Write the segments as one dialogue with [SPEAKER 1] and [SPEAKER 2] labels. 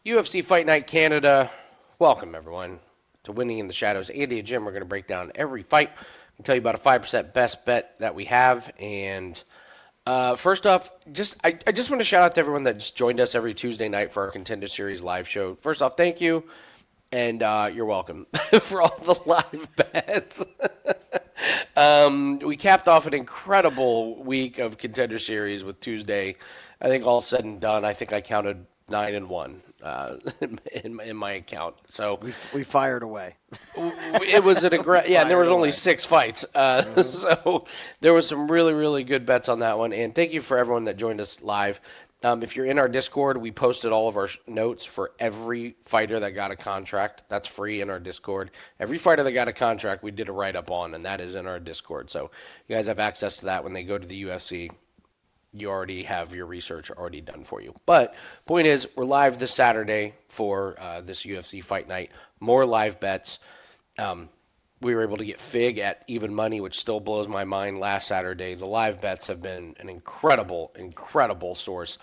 [SPEAKER 1] UFC Fight Night Canada. Welcome, everyone, to Winning in the Shadows. Andy and Jim are going to break down every fight and tell you about a 5% best bet that we have. And first off, I just want to shout out to everyone that just joined us every Tuesday night for our Contender Series live show. First off, thank you, and you're welcome for all the live bets. We capped off an incredible week of Contender Series with Tuesday. I think all said and done, I think I counted 9-1 in my account. So
[SPEAKER 2] we fired away.
[SPEAKER 1] it was an yeah, and there was only 6 fights. So there was some really, really good bets on that one. And thank you for everyone that joined us live. If you're in our Discord, we posted all of our notes for every fighter that got a contract. That's free in our Discord. Every fighter that got a contract, we did a write-up on, and that is in our Discord. So you guys have access to that when they go to the UFC. You already have your research already done for you. But point is, we're live this Saturday for this UFC Fight Night. More live bets. We were able to get Fig at even money, which still blows my mind last Saturday. The live bets have been an incredible, incredible source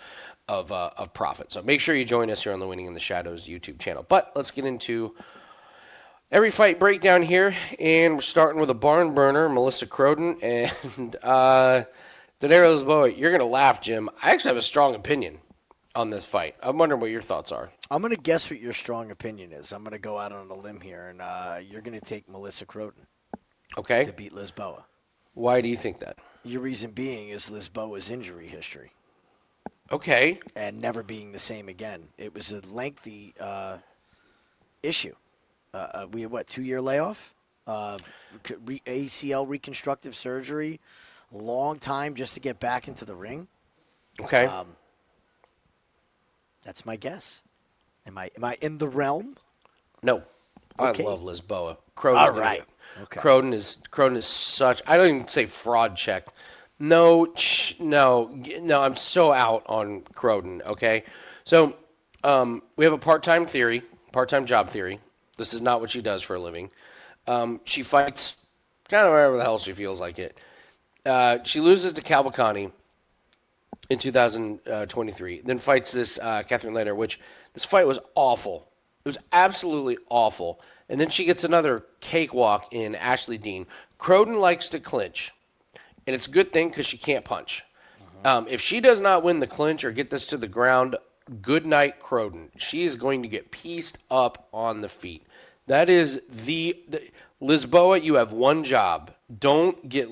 [SPEAKER 1] of profit. So make sure you join us here on the Winning in the Shadows YouTube channel. But let's get into every fight breakdown here. And we're starting with a barn burner, Melissa Croden. And Tainara Lisboa, you're going to laugh, Jim. I actually have a strong opinion on this fight. I'm wondering what your thoughts are.
[SPEAKER 2] I'm going to guess what your strong opinion is. I'm going to go out on a limb here, and you're going to take Melissa Croden
[SPEAKER 1] Okay.
[SPEAKER 2] to beat Lisboa.
[SPEAKER 1] Why do you think that?
[SPEAKER 2] Your reason being is Lisboa's injury history.
[SPEAKER 1] Okay.
[SPEAKER 2] And never being the same again. It was a lengthy issue. We had, 2-year layoff? ACL reconstructive surgery. Long time just to get back into the ring.
[SPEAKER 1] Okay.
[SPEAKER 2] That's my guess. Am I in the realm?
[SPEAKER 1] No.
[SPEAKER 2] Okay.
[SPEAKER 1] I love Lisboa. Croden's
[SPEAKER 2] All right. Okay.
[SPEAKER 1] Croden is such. I don't even say fraud check. No. I'm so out on Croden. Okay. So we have a part-time job theory. This is not what she does for a living. She fights kind of wherever the hell she feels like it. She loses to Cavalcante in 2023, then fights this Catherine Later, which this fight was awful. It was absolutely awful. And then she gets another cakewalk in Ashley Dean. Croden likes to clinch, and it's a good thing because she can't punch. If she does not win the clinch or get this to the ground, good night, Croden. She is going to get pieced up on the feet. That is the Lisboa, you have one job. Don't get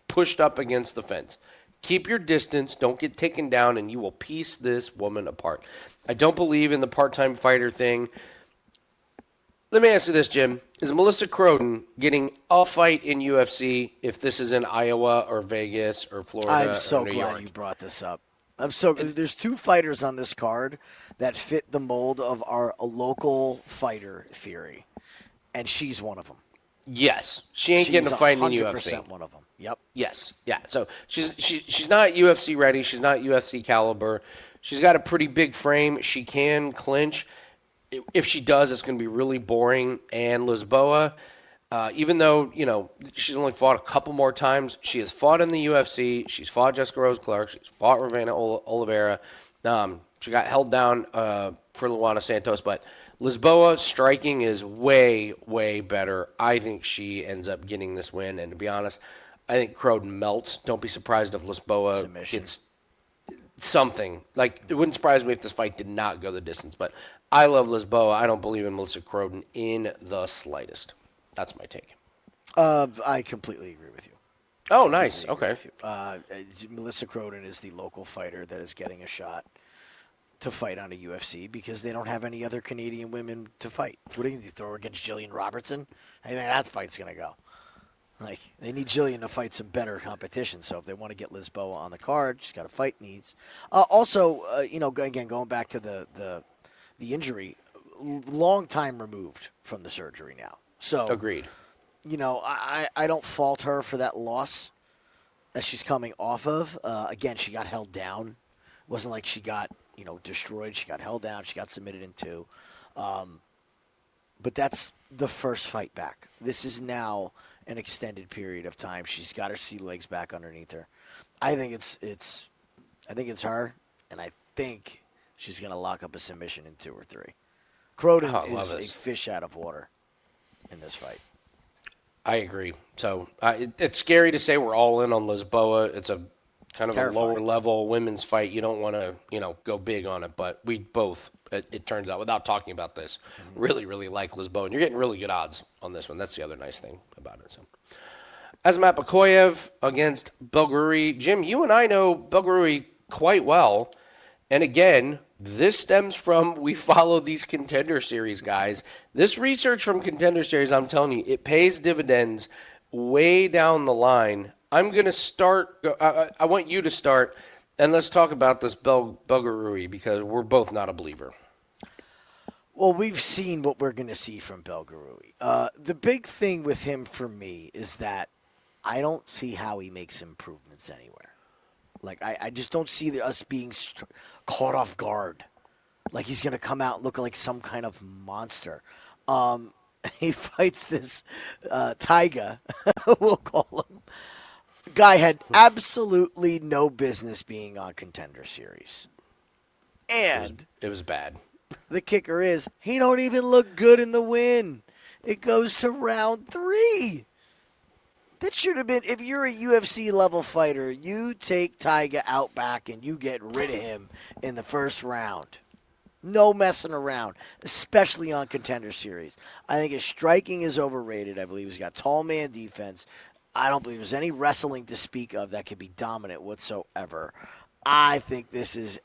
[SPEAKER 1] pushed up against the fence. Keep your distance. Don't get taken down, and you will piece this woman apart. I don't believe in the part-time fighter thing. Let me ask you this, Jim. Is Melissa Croden getting a fight in UFC if this is in Iowa or Vegas or Florida
[SPEAKER 2] I'm so
[SPEAKER 1] or New
[SPEAKER 2] glad
[SPEAKER 1] York?
[SPEAKER 2] you brought this up. There's 2 fighters on this card that fit the mold of our local fighter theory, and she's one of them.
[SPEAKER 1] Yes. She ain't getting a fight in UFC.
[SPEAKER 2] 100% one of them. Yep.
[SPEAKER 1] Yes. Yeah. So she's not UFC ready. She's not UFC caliber. She's got a pretty big frame. She can clinch. If she does, it's going to be really boring. And Lisboa, even though, she's only fought a couple more times, she has fought in the UFC. She's fought Jessica Rose Clark. She's fought Ravena Oliveira. She got held down for Luana Santos. But Lisboa striking is way, way better. I think she ends up getting this win. And to be honest, I think Croden melts. Don't be surprised if Lisboa gets something. Like, it wouldn't surprise me if this fight did not go the distance. But I love Lisboa. I don't believe in Melissa Croden in the slightest. That's my take.
[SPEAKER 2] I completely agree with you.
[SPEAKER 1] Oh, nice. Okay.
[SPEAKER 2] Melissa Croden is the local fighter that is getting a shot to fight on a UFC because they don't have any other Canadian women to fight. What do you throw against Jillian Robertson? I think that fight's going to go. Like, they need Jillian to fight some better competition. So if they want to get Lisboa on the card, she's got to fight needs. Also, again, going back to the injury, long time removed from the surgery now. So
[SPEAKER 1] Agreed.
[SPEAKER 2] I don't fault her for that loss that she's coming off of. Again, she got held down. It wasn't like she got destroyed. She got held down. She got submitted in 2. But that's the first fight back. This is now an extended period of time. She's got her sea legs back underneath her. I think it's her, and I think she's going to lock up a submission in 2 or 3. Croden is a fish out of water in this fight.
[SPEAKER 1] I agree. So it's scary to say we're all in on Lisboa. It's a kind of
[SPEAKER 2] Terrifying.
[SPEAKER 1] a lower level women's fight. You don't want to, go big on it. But we both, it turns out, without talking about this, really, really like Lisboa. And you're getting really good odds on this one. That's the other nice thing about it. So, Azamat Bekoev against Belgaroui. Jim, you and I know Belgaroui quite well. And again, this stems from we follow these Contender Series guys. This research from Contender Series, I'm telling you, it pays dividends way down the line. I'm going to start. I want you to start, and let's talk about this Belgaroui because we're both not a believer.
[SPEAKER 2] Well, we've seen what we're going to see from Belgaroui. The big thing with him for me is that I don't see how he makes improvements anywhere. Like, I just don't see us being caught off guard. Like, he's going to come out looking like some kind of monster. He fights this Taiga, we'll call him. Guy had absolutely no business being on Contender Series. And
[SPEAKER 1] it was bad.
[SPEAKER 2] The kicker is he don't even look good in the win. It goes to round 3. That should have been, if you're a UFC level fighter, you take Taiga out back and you get rid of him in the first round. No messing around, especially on Contender Series. I think his striking is overrated. I believe he's got tall man defense. I don't believe there's any wrestling to speak of that could be dominant whatsoever. I think this is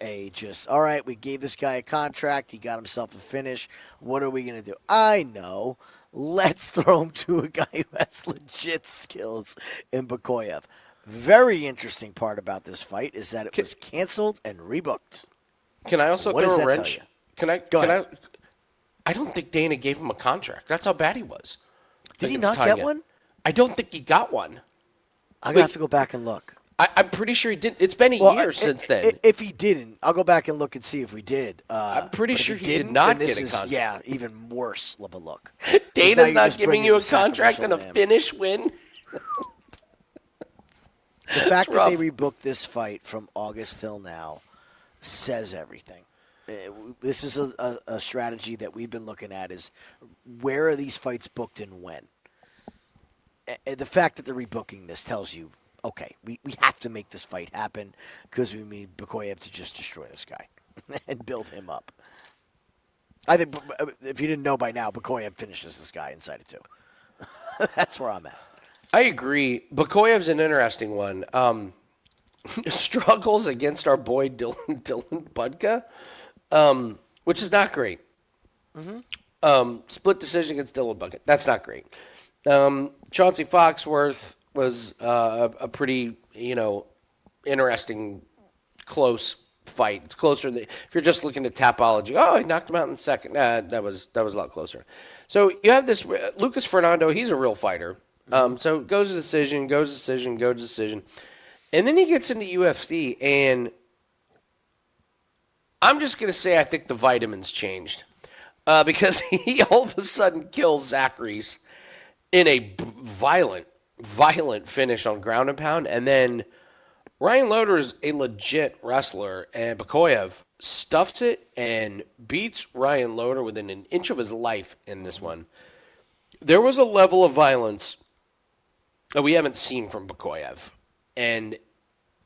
[SPEAKER 2] all right, we gave this guy a contract. He got himself a finish. What are we going to do? I know. Let's throw him to a guy who has legit skills in Bekoev. Very interesting part about this fight is that it was canceled and rebooked.
[SPEAKER 1] Can I also
[SPEAKER 2] What
[SPEAKER 1] throw
[SPEAKER 2] does
[SPEAKER 1] a
[SPEAKER 2] that
[SPEAKER 1] wrench?
[SPEAKER 2] tell you? Go ahead.
[SPEAKER 1] I don't think Dana gave him a contract. That's how bad he was.
[SPEAKER 2] Did he not get one?
[SPEAKER 1] I don't think he got one.
[SPEAKER 2] I'm going to have to go back and look.
[SPEAKER 1] I'm pretty sure he didn't. It's been a year since then.
[SPEAKER 2] If he didn't, I'll go back and look and see if we did.
[SPEAKER 1] I'm pretty sure he did
[SPEAKER 2] didn't,
[SPEAKER 1] not
[SPEAKER 2] then
[SPEAKER 1] get a contract.
[SPEAKER 2] Yeah, even worse of a look.
[SPEAKER 1] Dana's not giving you a contract and a finish win.
[SPEAKER 2] The fact that they rebooked this fight from August till now says everything. This is a strategy that we've been looking at is where are these fights booked and when? The fact that they're rebooking this tells you, okay, we have to make this fight happen because we need Bekoev to just destroy this guy and build him up. I think if you didn't know by now, Bekoev finishes this guy inside of 2. That's where I'm at.
[SPEAKER 1] I agree. Bekoev's an interesting one. Struggles against our boy Dylan Budka, which is not great. Mm-hmm. Split decision against Dylan Budka. That's not great. Chauncey Foxworth was a pretty, interesting, close fight. It's closer than if you're just looking at Tapology. Oh, he knocked him out in the second. That was a lot closer. So you have this Lucas Fernando. He's a real fighter. So goes to decision, and then he gets into UFC, and I'm just gonna say I think the vitamins changed because he all of a sudden kills Zachary's in a violent finish on ground and pound. And then Ryan Loder is a legit wrestler, and Bekoev stuffs it and beats Ryan Loder within an inch of his life in this one. There was a level of violence that we haven't seen from Bekoev. And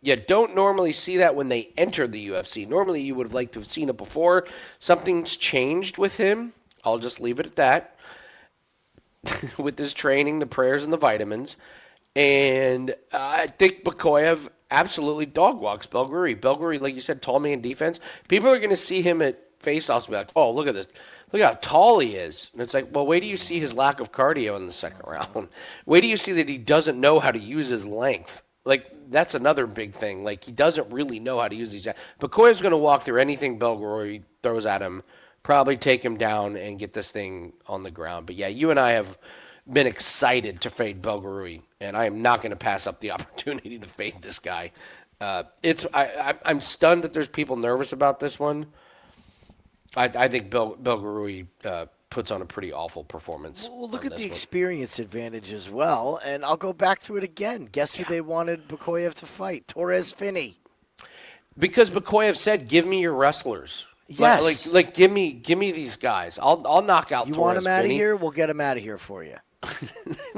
[SPEAKER 1] you don't normally see that when they enter the UFC. Normally you would have liked to have seen it before. Something's changed with him. I'll just leave it at that. With his training, the prayers, and the vitamins. And I think Bekoev absolutely dog walks Belgaroui. Belgaroui, like you said, tall man defense. People are going to see him at face-offs and be like, oh, look at this. Look how tall he is. And it's like, well, wait till you see his lack of cardio in the second round. Wait till you see that he doesn't know how to use his length. Like, that's another big thing. Like, he doesn't really know how to use these. Bekoev's going to walk through anything Belgaroui throws at him, probably take him down and get this thing on the ground. But, yeah, you and I have been excited to fade Belgaroui, and I am not going to pass up the opportunity to fade this guy. I'm stunned that there's people nervous about this one. I think Belgaroui puts on a pretty awful performance.
[SPEAKER 2] Well, look at the experience advantage as well, and I'll go back to it again. Guess who they wanted Bekoev to fight? Torres Finney.
[SPEAKER 1] Because Bekoev said, give me your wrestlers.
[SPEAKER 2] Yes.
[SPEAKER 1] Like give me these guys. I'll knock out.
[SPEAKER 2] You
[SPEAKER 1] Torres
[SPEAKER 2] want him out of
[SPEAKER 1] Finney.
[SPEAKER 2] here? We'll get him out of here for you.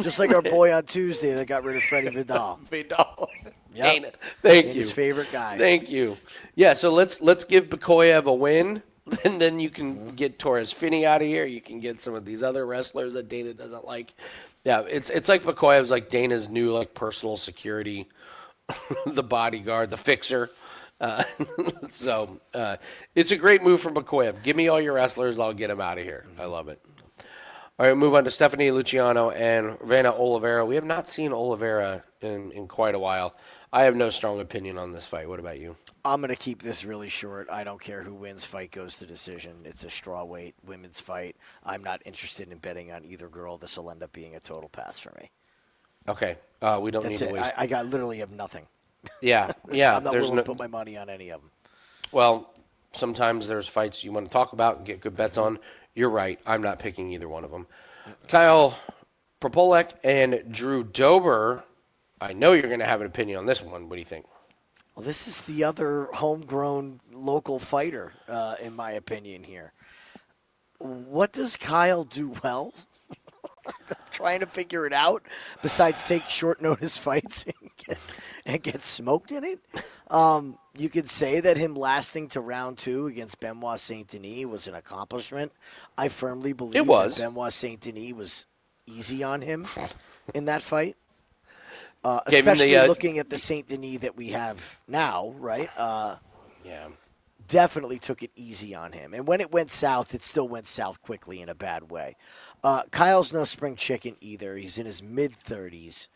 [SPEAKER 2] Just like our boy on Tuesday that got rid of Freddie Vidal.
[SPEAKER 1] Vidal.
[SPEAKER 2] Yep.
[SPEAKER 1] Thank you.
[SPEAKER 2] His favorite guy.
[SPEAKER 1] Thank you. Yeah, so let's give Bekoev a win, and then you can get Torres Finney out of here. You can get some of these other wrestlers that Dana doesn't like. Yeah, it's like Bekoev's like Dana's new like personal security, the bodyguard, the fixer. So it's a great move from Bekoev. Give me all your wrestlers, I'll get them out of here. I love it. All right, move on to Stephanie Luciano and Ravena Oliveira. We have not seen Oliveira in quite a while. I have no strong opinion on this fight. What about you?
[SPEAKER 2] I'm going to keep this really short. I don't care who wins. Fight goes to decision. It's a strawweight women's fight. I'm not interested in betting on either girl. This will end up being a total pass for me.
[SPEAKER 1] Okay. We don't
[SPEAKER 2] That's
[SPEAKER 1] need
[SPEAKER 2] it.
[SPEAKER 1] to waste.
[SPEAKER 2] I literally have nothing.
[SPEAKER 1] Yeah.
[SPEAKER 2] I'm not willing to put my money on any of them.
[SPEAKER 1] Well, sometimes there's fights you want to talk about and get good bets on. You're right. I'm not picking either one of them. Kyle Prepolec and Drew Dober. I know you're going to have an opinion on this one. What do you think?
[SPEAKER 2] Well, this is the other homegrown local fighter, in my opinion here. What does Kyle do well? I'm trying to figure it out, besides take short notice fights and get smoked in it. You could say that him lasting to round 2 against Benoit Saint-Denis was an accomplishment. I firmly believe that Benoit Saint-Denis was easy on him in that fight. Especially looking at the Saint-Denis that we have now, right?
[SPEAKER 1] Yeah.
[SPEAKER 2] Definitely took it easy on him. And when it went south, it still went south quickly in a bad way. Kyle's no spring chicken either. He's in his mid-30s.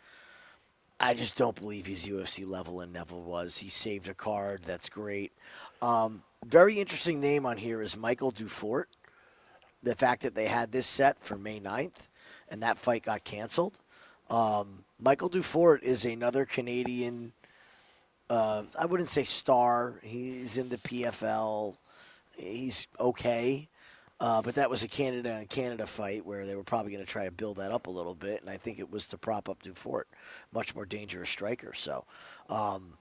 [SPEAKER 2] I just don't believe he's UFC level, and never was. He saved a card. That's great. Very interesting name on here is Michael Dufort. The fact that they had this set for May 9th, and that fight got canceled. Michael Dufort is another Canadian, I wouldn't say star. He's in the PFL. He's okay. But that was a Canada fight where they were probably going to try to build that up a little bit, and I think it was to prop up Dufort, much more dangerous striker. So I'm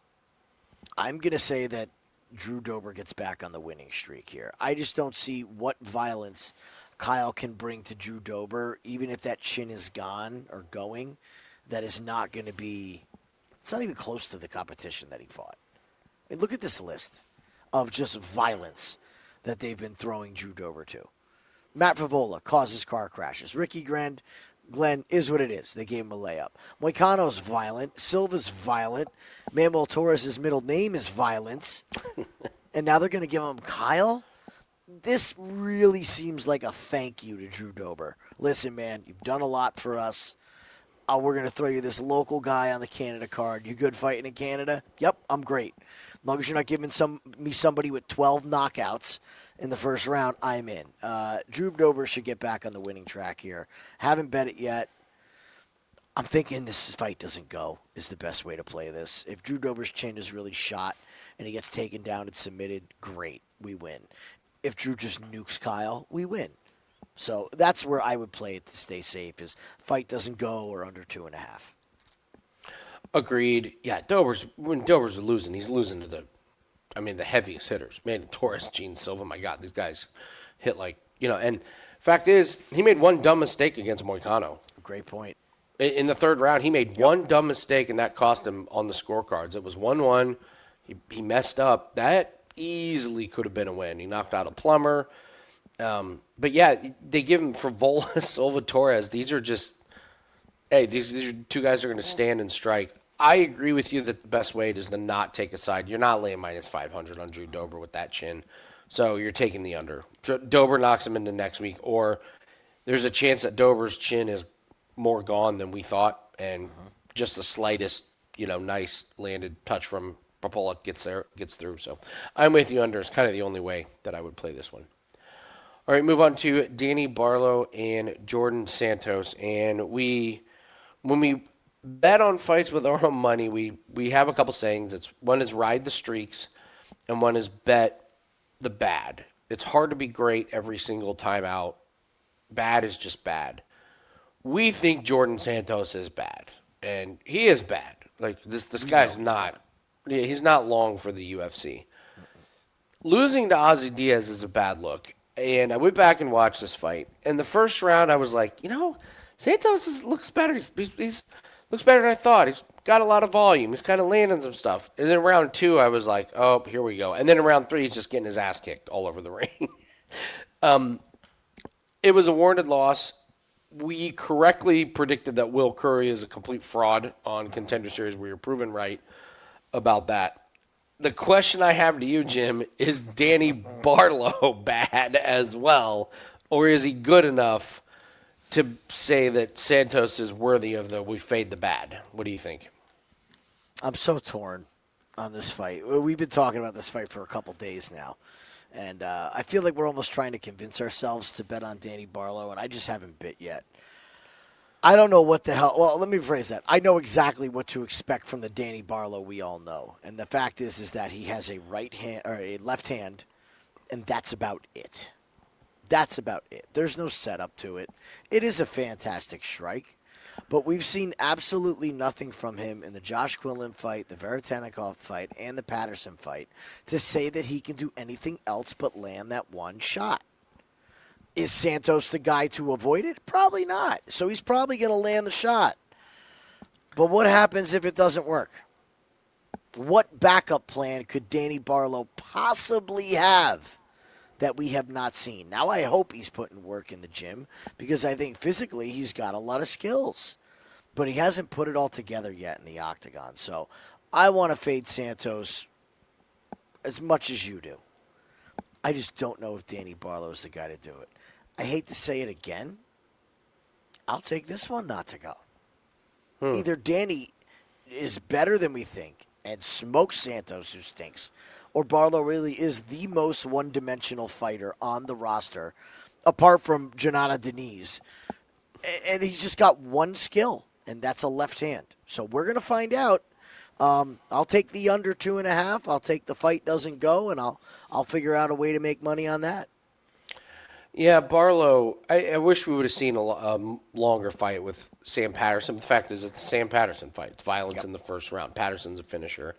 [SPEAKER 2] going to say that Drew Dober gets back on the winning streak here. I just don't see what violence Kyle can bring to Drew Dober, even if that chin is gone or going. That is not going to be – it's not even close to the competition that he fought. I mean, look at this list of just violence that they've been throwing Drew Dober to. Matt Frevola causes car crashes. Ricky Glenn is what it is. They gave him a layup. Moicano's violent. Silva's violent. Manuel Torres' middle name is Violence. And now they're going to give him Kyle? This really seems like a thank you to Drew Dober. Listen, man, you've done a lot for us. We're going to throw you this local guy on the Canada card. You good fighting in Canada? Yep, I'm great. As long as you're not giving me somebody with 12 knockouts in the first round, I'm in. Drew Dober should get back on the winning track here. Haven't bet it yet. I'm thinking this fight doesn't go is the best way to play this. If Drew Dober's chin is really shot and he gets taken down and submitted, great, we win. If Drew just nukes Kyle, we win. So that's where I would play it to stay safe is fight doesn't go or under 2.5.
[SPEAKER 1] Agreed. Yeah, when Dober's losing, he's losing to the heaviest hitters. Man, Torres, Gene Silva, my God, these guys hit and fact is, he made one dumb mistake against Moicano.
[SPEAKER 2] Great point.
[SPEAKER 1] In the third round, he made one dumb mistake, and that cost him on the scorecards. It was 1-1. He messed up. That easily could have been a win. He knocked out a plumber. But yeah, they give him Frevola, Silva, Torres. These are just, these are two guys that are going to stand and strike. I agree with you that the best way is to not take a side. You're not laying minus 500 on Drew Dober with that chin. So you're taking the under. Dober knocks him into next week, or there's a chance that Dober's chin is more gone than we thought, and just the slightest, nice landed touch from Prepolec gets through. So I'm with you under. It's kind of the only way that I would play this one. All right, move on to Danny Barlow and Jourdain Santos. And when we bet on fights with our own money, we have a couple sayings. One is ride the streaks, and one is bet the bad. It's hard to be great every single time out. Bad is just bad. We think Jourdain Santos is bad, and he is bad. Like this guy's not. He's not long for the UFC. losing to Ozzy Diaz is a bad look. And I went back and watched this fight. And the first round, I was like, Santos looks better. He's looks better than I thought. He's got a lot of volume. He's kind of landing some stuff. And then round 2, I was like, oh, here we go. And then in round 3, he's just getting his ass kicked all over the ring. It was a warranted loss. We correctly predicted that Will Curry is a complete fraud on Contender Series. We were proven right about that. The question I have to you, Jim, is Danny Barlow bad as well? Or is he good enough to say that Santos is worthy of the we fade the bad? What do you think?
[SPEAKER 2] I'm so torn on this fight. We've been talking about this fight for a couple days now. And I feel like we're almost trying to convince ourselves to bet on Danny Barlow, and I just haven't bit yet. I don't know what the hell. Well, let me rephrase that. I know exactly what to expect from the Danny Barlow we all know, and the fact is that he has a right hand or a left hand, and that's about it. That's about it. There's no setup to it. It is a fantastic strike, but we've seen absolutely nothing from him in the Josh Quinlan fight, the Veretennikov fight, and the Patterson fight to say that he can do anything else but land that one shot. Is Santos the guy to avoid it? Probably not. So he's probably going to land the shot. But what happens if it doesn't work? What backup plan could Danny Barlow possibly have that we have not seen? Now, I hope he's putting work in the gym because I think physically he's got a lot of skills. But he hasn't put it all together yet in the octagon. So I want to fade Santos as much as you do. I just don't know if Danny Barlow is the guy to do it. I hate to say it again. I'll take this one not to go. Either Danny is better than we think and smokes Santos, who stinks, or Barlow really is the most one-dimensional fighter on the roster, apart from Jonathan Denise. And he's just got one skill, and that's a left hand. So we're going to find out. I'll take the under 2.5. I'll take the fight doesn't go, and I'll figure out a way to make money on that.
[SPEAKER 1] Yeah, Barlow, I wish we would have seen a longer fight with Sam Patterson. The fact is, it's a Sam Patterson fight. It's violence in the first round. Patterson's a finisher.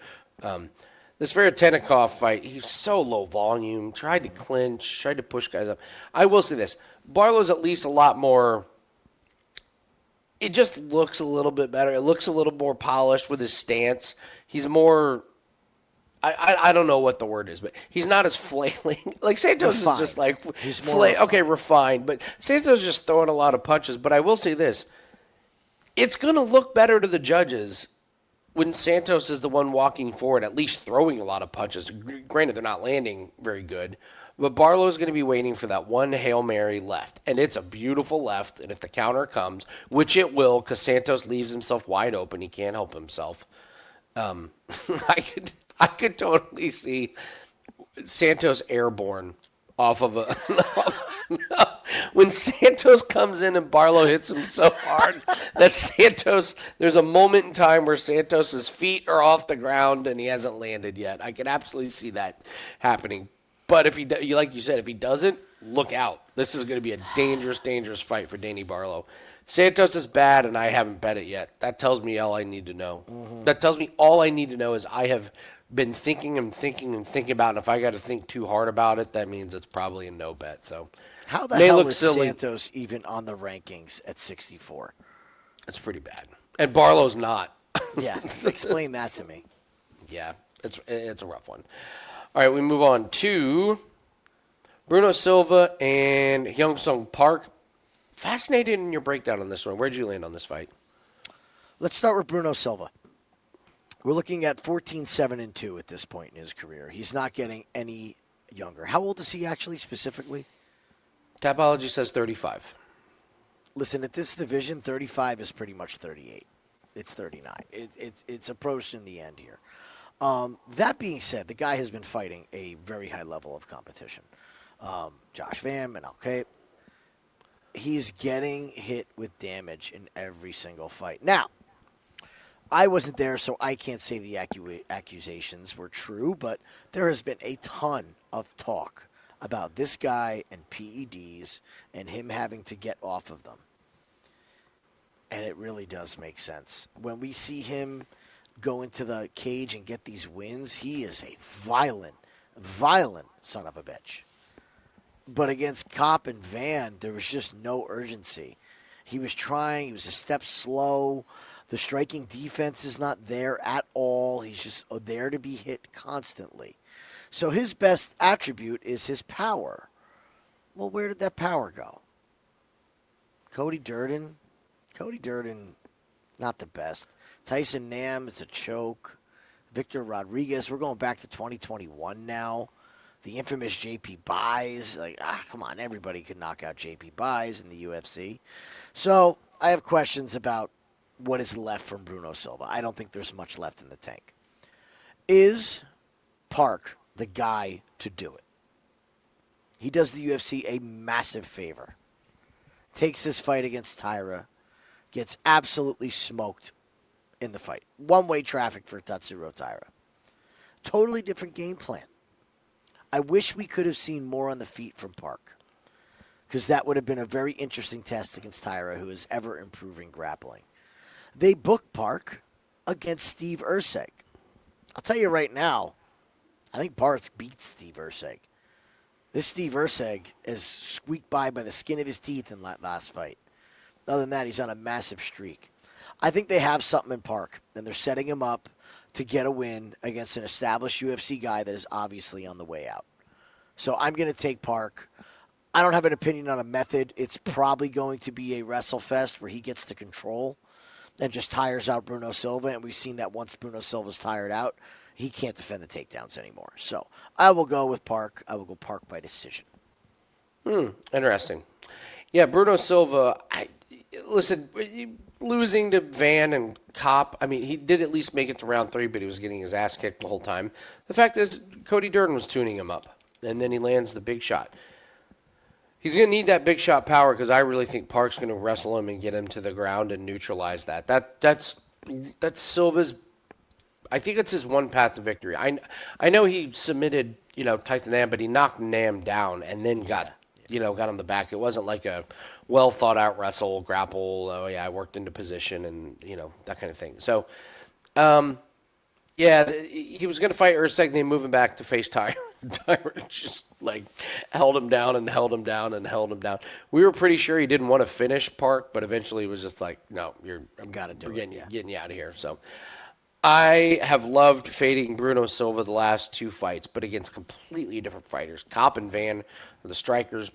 [SPEAKER 1] This Veretennikov fight, he's so low volume, tried to clinch, tried to push guys up. I will say this. Barlow's at least a lot more, it just looks a little bit better. It looks a little more polished with his stance. He's more, I don't know what the word is, but he's not as flailing. Like Santos
[SPEAKER 2] Refined.
[SPEAKER 1] is just like,
[SPEAKER 2] He's more refined.
[SPEAKER 1] Okay, refined. But Santos is just throwing a lot of punches. But I will say this. It's going to look better to the judges when Santos is the one walking forward, at least throwing a lot of punches. Granted, they're not landing very good. But Barlow's going to be waiting for that one Hail Mary left. And it's a beautiful left. And if the counter comes, which it will, because Santos leaves himself wide open. He can't help himself. I could totally see Santos airborne off of a when Santos comes in and Barlow hits him so hard that Santos, there's a moment in time where Santos's feet are off the ground and he hasn't landed yet. I can absolutely see that happening. But if he, like you said, if he doesn't, look out. This is going to be a dangerous, dangerous fight for Danny Barlow. Santos is bad, and I haven't bet it yet. That tells me all I need to know. Mm-hmm. That tells me all I need to know is I have been thinking about it. And if I got to think too hard about it, that means it's probably a no bet. So
[SPEAKER 2] how the hell is Santos even on the rankings at 64?
[SPEAKER 1] It's pretty bad. And Barlow's not.
[SPEAKER 2] Yeah, explain that to me.
[SPEAKER 1] Yeah, it's a rough one. All right, we move on to Bruno Silva and Hyun Sung Park. Fascinated in your breakdown on this one. Where'd you land on this fight?
[SPEAKER 2] Let's start with Bruno Silva. We're looking at 14-7-2 at this point in his career. He's not getting any younger. How old is he actually specifically?
[SPEAKER 1] Tapology says 35.
[SPEAKER 2] Listen, at this division, 35 is pretty much 38. It's 39. It's approaching the end here. That being said, the guy has been fighting a very high level of competition. Josh Van and okay. He's getting hit with damage in every single fight. Now, I wasn't there, so I can't say the accusations were true, but there has been a ton of talk about this guy and PEDs and him having to get off of them. And it really does make sense. When we see him go into the cage and get these wins, he is a violent, Violent son of a bitch. But against Kopp and Van, there was just no urgency. He was trying. He was a step slow. The striking defense is not there at all. He's just there to be hit constantly. So his best attribute is his power. Well, where did that power go? Cody Djorden, not the best. Tyson Nam, it's a choke. Victor Rodriguez, we're going back to 2021 now. The infamous JP Buys. Come on, everybody could knock out JP Buys in the UFC. So I have questions about what is left from Bruno Silva. I don't think there's much left in the tank. Is Park the guy to do it? He does the UFC a massive favor. Takes this fight against Tainara, gets absolutely smoked in the fight. One-way traffic for Tatsuro Tainara. Totally different game plan. I wish we could have seen more on the feet from Park, because that would have been a very interesting test against Tainara, who is ever improving grappling. They booked Park against Steve Erceg. I'll tell you right now, I think Park beats Steve Erceg. This Steve Erceg is squeaked by the skin of his teeth in that last fight. Other than that, he's on a massive streak. I think they have something in Park, and they're setting him up to get a win against an established UFC guy that is obviously on the way out. So I'm going to take Park. I don't have an opinion on a method. It's probably going to be a wrestle fest where he gets to control and just tires out Bruno Silva, and we've seen that once Bruno Silva's tired out, he can't defend the takedowns anymore. So I will go with Park. I will go Park by decision.
[SPEAKER 1] Interesting. Yeah, Bruno Silva, listen, losing to Van and Kopp, I mean, he did at least make it to round 3, but he was getting his ass kicked the whole time. The fact is, Cody Djorden was tuning him up, and then he lands the big shot. He's going to need that big shot power, because I really think Park's going to wrestle him and get him to the ground and neutralize that. That's Silva's. I think it's his one path to victory. I know he submitted, Tyson Nam, but he knocked Nam down and then got on the back. It wasn't like a well thought out wrestle, grapple. Oh yeah, I worked into position and that kind of thing. So, he was going to fight Erceg, and they move him back to face Tyra. Tyra just held him down and held him down and held him down. We were pretty sure he didn't want to finish Park, but eventually it was just like, no, getting you out of here. So. I have loved fading Bruno Silva the last 2 fights, but against completely different fighters. Kopp and Van are the strikers.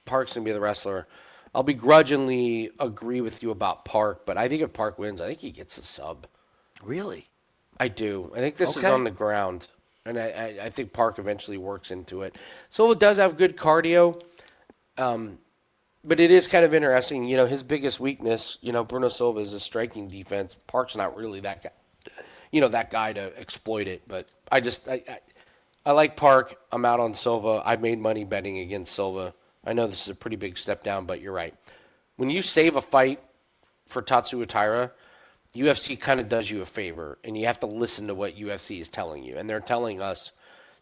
[SPEAKER 1] Park's going to be the wrestler. I'll begrudgingly agree with you about Park, but I think if Park wins, I think he gets the sub.
[SPEAKER 2] Really?
[SPEAKER 1] I do. I think this is on the ground, and I think Park eventually works into it. Silva does have good cardio, but it is kind of interesting. His biggest weakness, Bruno Silva is a striking defense. Park's not really that guy. That guy to exploit it. But I like Park. I'm out on Silva. I've made money betting against Silva. I know this is a pretty big step down, but you're right. When you save a fight for Tatsuya Taira, UFC kind of does you a favor, and you have to listen to what UFC is telling you. And they're telling us,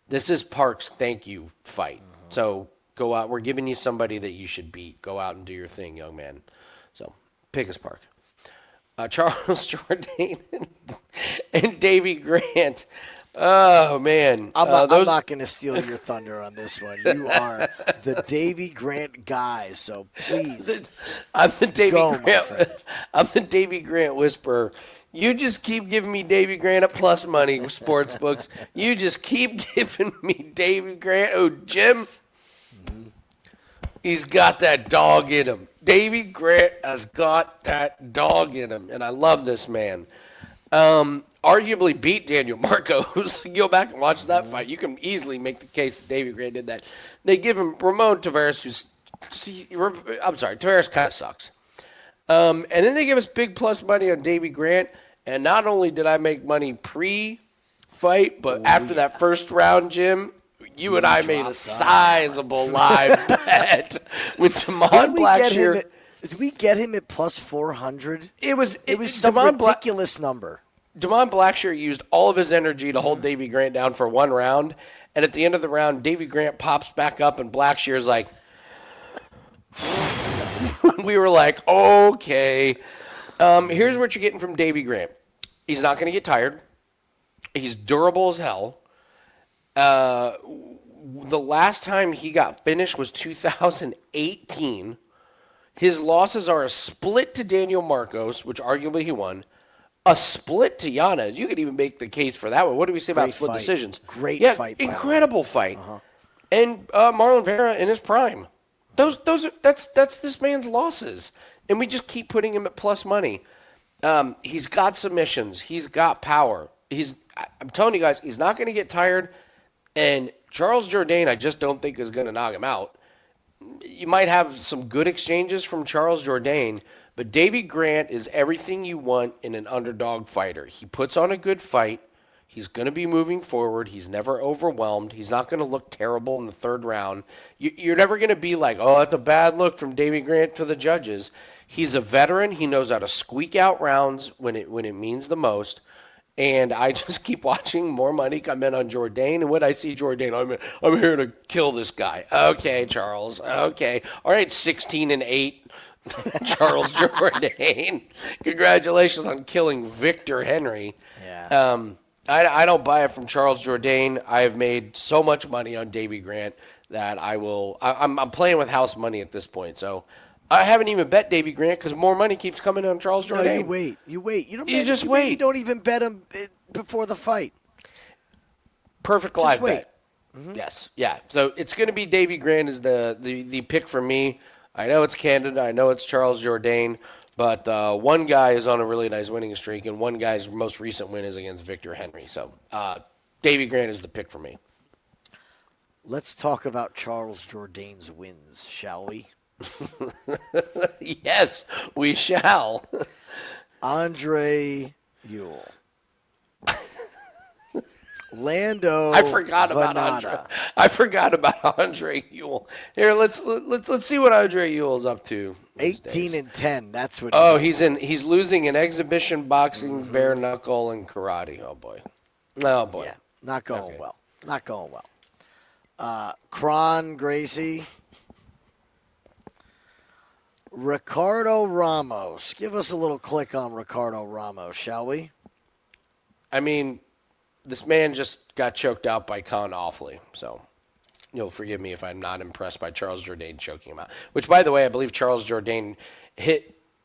[SPEAKER 1] this is Park's thank you fight. Mm-hmm. So go out. We're giving you somebody that you should beat. Go out and do your thing, young man. So pick his Park. Charles Jourdain and Davey Grant. Oh, man.
[SPEAKER 2] I'm not going to steal your thunder on this one. You are the Davey Grant guy, so please
[SPEAKER 1] I'm the Davey Grant whisperer. You just keep giving me Davey Grant at plus money sports books. You just keep giving me Davey Grant. Oh, Jim, he's got that dog in him. Davey Grant has got that dog in him, and I love this man. Arguably beat Daniel Marcos. You go back and watch that fight. You can easily make the case that Davey Grant did that. They give him Ramon Tavares, Tavares kind of sucks. And then they give us big plus money on Davey Grant, and not only did I make money pre-fight, but after that first round, Jim, you and I made a sizable live bet with Damon Blackshear.
[SPEAKER 2] Did we get him at plus 400?
[SPEAKER 1] It was
[SPEAKER 2] some ridiculous number.
[SPEAKER 1] Damon Blackshear used all of his energy to hold Davey Grant down for 1 round, and at the end of the round, Davey Grant pops back up, and Blackshear's like, we were like, okay. Here's what you're getting from Davey Grant. He's not going to get tired. He's durable as hell. The last time he got finished was 2018. His losses are a split to Daniel Marcos, which arguably he won, a split to Yanez. You could even make the case for that one. What do we say about
[SPEAKER 2] Great
[SPEAKER 1] split
[SPEAKER 2] fight.
[SPEAKER 1] decisions?
[SPEAKER 2] Great
[SPEAKER 1] yeah,
[SPEAKER 2] fight, by the way.
[SPEAKER 1] incredible fight. And Marlon Vera in his prime. That's this man's losses, and we just keep putting him at plus money. He's got submissions. He's got power. I'm telling you guys, he's not going to get tired. And Charles Jourdain, I just don't think is going to knock him out. You might have some good exchanges from Charles Jourdain, but Davey Grant is everything you want in an underdog fighter. He puts on a good fight. He's going to be moving forward. He's never overwhelmed. He's not going to look terrible in the third round. You're never going to be like, oh, that's a bad look from Davey Grant to the judges. He's a veteran. He knows how to squeak out rounds when it means the most. And I just keep watching more money come in on Jourdain. And when I see Jourdain, I'm here to kill this guy. Okay, Charles. Okay. All right, 16-8. Charles Jourdain. Congratulations on killing Victor Henry.
[SPEAKER 2] Yeah.
[SPEAKER 1] I don't buy it from Charles Jourdain. I have made so much money on Davey Grant that I'm playing with house money at this point. So I haven't even bet Davey Grant because more money keeps coming on Charles Jourdain.
[SPEAKER 2] No, you wait. You
[SPEAKER 1] just wait.
[SPEAKER 2] Maybe don't even bet him before the fight.
[SPEAKER 1] Perfect
[SPEAKER 2] Just
[SPEAKER 1] live
[SPEAKER 2] wait.
[SPEAKER 1] bet. Mm-hmm. Yes. Yeah. So it's going to be Davey Grant is the pick for me. I know it's Canada. I know it's Charles Jourdain. But one guy is on a really nice winning streak, and one guy's most recent win is against Victor Henry. So Davey Grant is the pick for me.
[SPEAKER 2] Let's talk about Charles Jourdain's wins, shall we?
[SPEAKER 1] Yes, we shall.
[SPEAKER 2] Andre Ewell. Lando.
[SPEAKER 1] I forgot about
[SPEAKER 2] Venata.
[SPEAKER 1] Andre. I forgot about Andre Ewell. Here, let's see what Andre Ewell's up to.
[SPEAKER 2] 18-10. That's what.
[SPEAKER 1] He's losing in exhibition boxing, bare knuckle, and karate. Oh boy.
[SPEAKER 2] Yeah, not going well. Not going well. Kron Gracie. Ricardo Ramos. Give us a little click on Ricardo Ramos, shall we?
[SPEAKER 1] I mean, this man just got choked out by Khan awfully, so you'll forgive me if I'm not impressed by Charles Jourdain choking him out. Which, by the way, I believe Charles Jourdain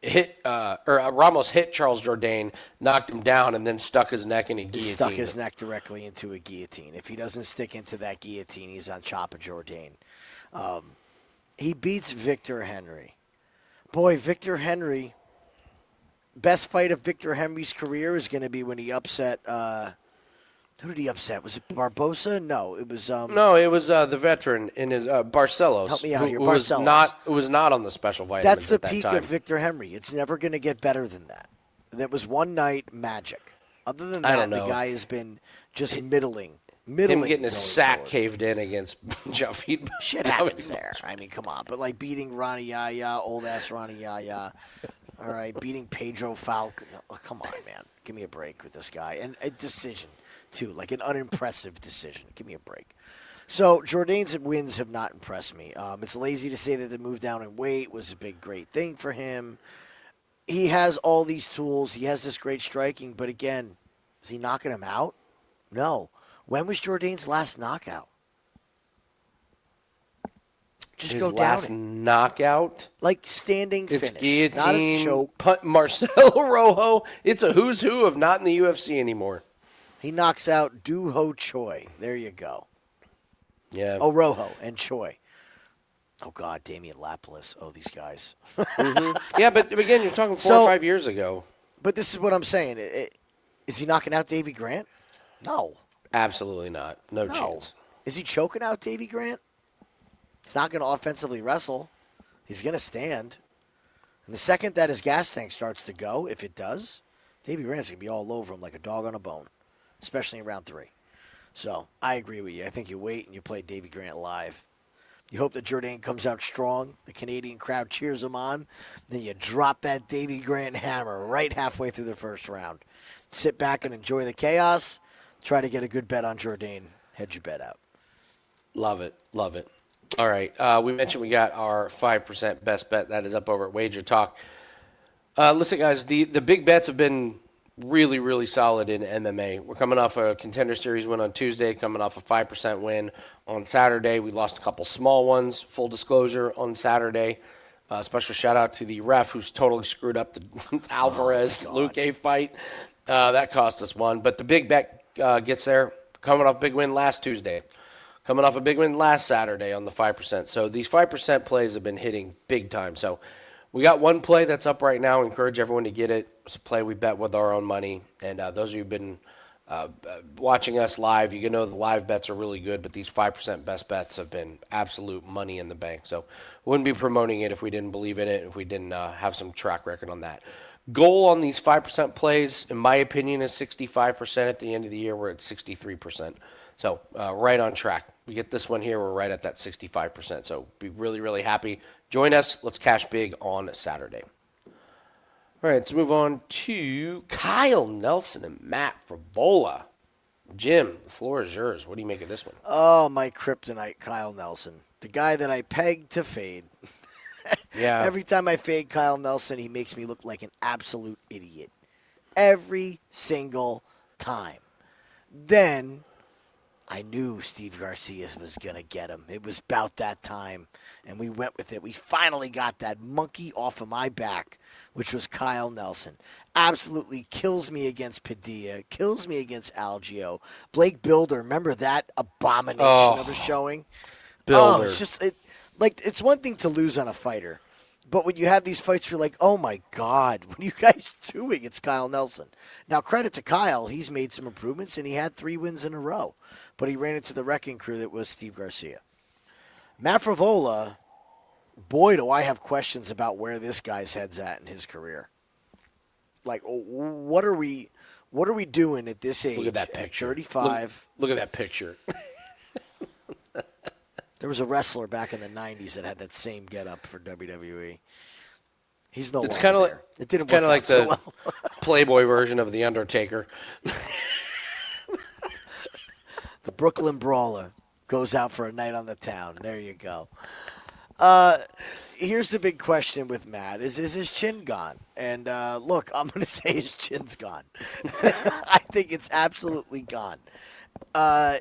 [SPEAKER 1] Ramos hit Charles Jourdain, knocked him down, and then stuck his neck in a guillotine.
[SPEAKER 2] He stuck his neck directly into a guillotine. If he doesn't stick into that guillotine, he's on top of Jourdain. He beats Victor Henry. Boy, Victor Henry, best fight of Victor Henry's career is going to be when he upset, who did he upset? Was it Barbosa? No, it was...
[SPEAKER 1] no, it was the veteran in his Barcelos.
[SPEAKER 2] Help me out here,
[SPEAKER 1] Barcelos. Who was not on the special vitamins
[SPEAKER 2] That's the
[SPEAKER 1] at that
[SPEAKER 2] peak
[SPEAKER 1] time.
[SPEAKER 2] of Victor Henry. It's never going to get better than that. That was one night magic. Other than that, the guy has been just middling.
[SPEAKER 1] Him getting his sack
[SPEAKER 2] forward.
[SPEAKER 1] caved in against Jafid.
[SPEAKER 2] Shit happens there. I mean, come on. But like beating Ronnie Yaya, old ass Ronnie Yaya. All right, beating Pedro Falk. Oh, come on, man. Give me a break with this guy. And a decision, too. Like an unimpressive decision. Give me a break. So Jourdain's wins have not impressed me. It's lazy to say that the move down in weight was a big, great thing for him. He has all these tools. He has this great striking. But again, is he knocking him out? No. When was Jourdain's last knockout? Just
[SPEAKER 1] His
[SPEAKER 2] go
[SPEAKER 1] last
[SPEAKER 2] down it.
[SPEAKER 1] knockout?
[SPEAKER 2] Like standing
[SPEAKER 1] It's
[SPEAKER 2] finish.
[SPEAKER 1] guillotine,
[SPEAKER 2] Not a choke.
[SPEAKER 1] Marcelo Rojo. It's a who's who of not in the UFC anymore.
[SPEAKER 2] He knocks out Du Ho Choi. There you go.
[SPEAKER 1] Yeah.
[SPEAKER 2] Oh, Rojo and Choi. Oh, God, Damian Lapalus. Oh, these guys.
[SPEAKER 1] Yeah, but again, you're talking 4 or 5 years ago.
[SPEAKER 2] But this is what I'm saying. Is he knocking out Davey Grant? No.
[SPEAKER 1] Absolutely not. No chance.
[SPEAKER 2] Is he choking out Davey Grant? He's not going to offensively wrestle. He's going to stand. And the second that his gas tank starts to go, if it does, Davey Grant's going to be all over him like a dog on a bone, especially in round 3. So I agree with you. I think you wait and you play Davey Grant live. You hope that Jourdain comes out strong. The Canadian crowd cheers him on. Then you drop that Davey Grant hammer right halfway through the first round. Sit back and enjoy the chaos. Try to get a good bet on Jourdain. Hedge your bet out.
[SPEAKER 1] Love it. Love it. All right. We mentioned we got our 5% best bet. That is up over at Wager Talk. Listen, guys, the big bets have been really, really solid in MMA. We're coming off a Contender Series win on Tuesday, coming off a 5% win on Saturday. We lost a couple small ones, full disclosure, on Saturday. Special shout out to the ref who's totally screwed up the Alvarez-Luque fight. That cost us one. But the big bet gets there, coming off a big win last Tuesday. Coming off a big win last Saturday on the 5%. So these 5% plays have been hitting big time. So we got one play that's up right now. Encourage everyone to get it. It's a play we bet with our own money. And those of you who've been watching us live, you can know the live bets are really good, but these 5% best bets have been absolute money in the bank. So wouldn't be promoting it if we didn't believe in it, if we didn't have some track record on that. Goal on these 5% plays, in my opinion, is 65%. At the end of the year, we're at 63%. So right on track. We get this one here, we're right at that 65%. So be really, really happy. Join us. Let's cash big on Saturday. All right, let's move on to Kyle Nelson and Matt Frevola. Jim, the floor is yours. What do you make of this one?
[SPEAKER 2] Oh, my kryptonite, Kyle Nelson. The guy that I pegged to fade.
[SPEAKER 1] Yeah.
[SPEAKER 2] Every time I fade Kyle Nelson, he makes me look like an absolute idiot. Every single time. Then I knew Steve Garcia was going to get him. It was about that time, and we went with it. We finally got that monkey off of my back, which was Kyle Nelson. Absolutely kills me against Padilla, kills me against Algio. Blake Builder, remember that abomination of a showing?
[SPEAKER 1] Builder.
[SPEAKER 2] It's just it's one thing to lose on a fighter, but when you have these fights, you're like, oh my God, what are you guys doing? It's Kyle Nelson. Now, credit to Kyle, he's made some improvements, and he had 3 wins in a row, but he ran into the wrecking crew that was Steve Garcia. Matt Frevola, boy, do I have questions about where this guy's head's at in his career. Like, what are we doing at this age?
[SPEAKER 1] Look at that picture.
[SPEAKER 2] 35.
[SPEAKER 1] Look at that picture.
[SPEAKER 2] There was a wrestler back in the 90s that had that same getup for WWE. He's no longer there. It didn't work out so well.
[SPEAKER 1] Playboy version of The Undertaker.
[SPEAKER 2] The Brooklyn Brawler goes out for a night on the town. There you go. Here's the big question with Matt. Is his chin gone? And look, I'm going to say his chin's gone. I think it's absolutely gone.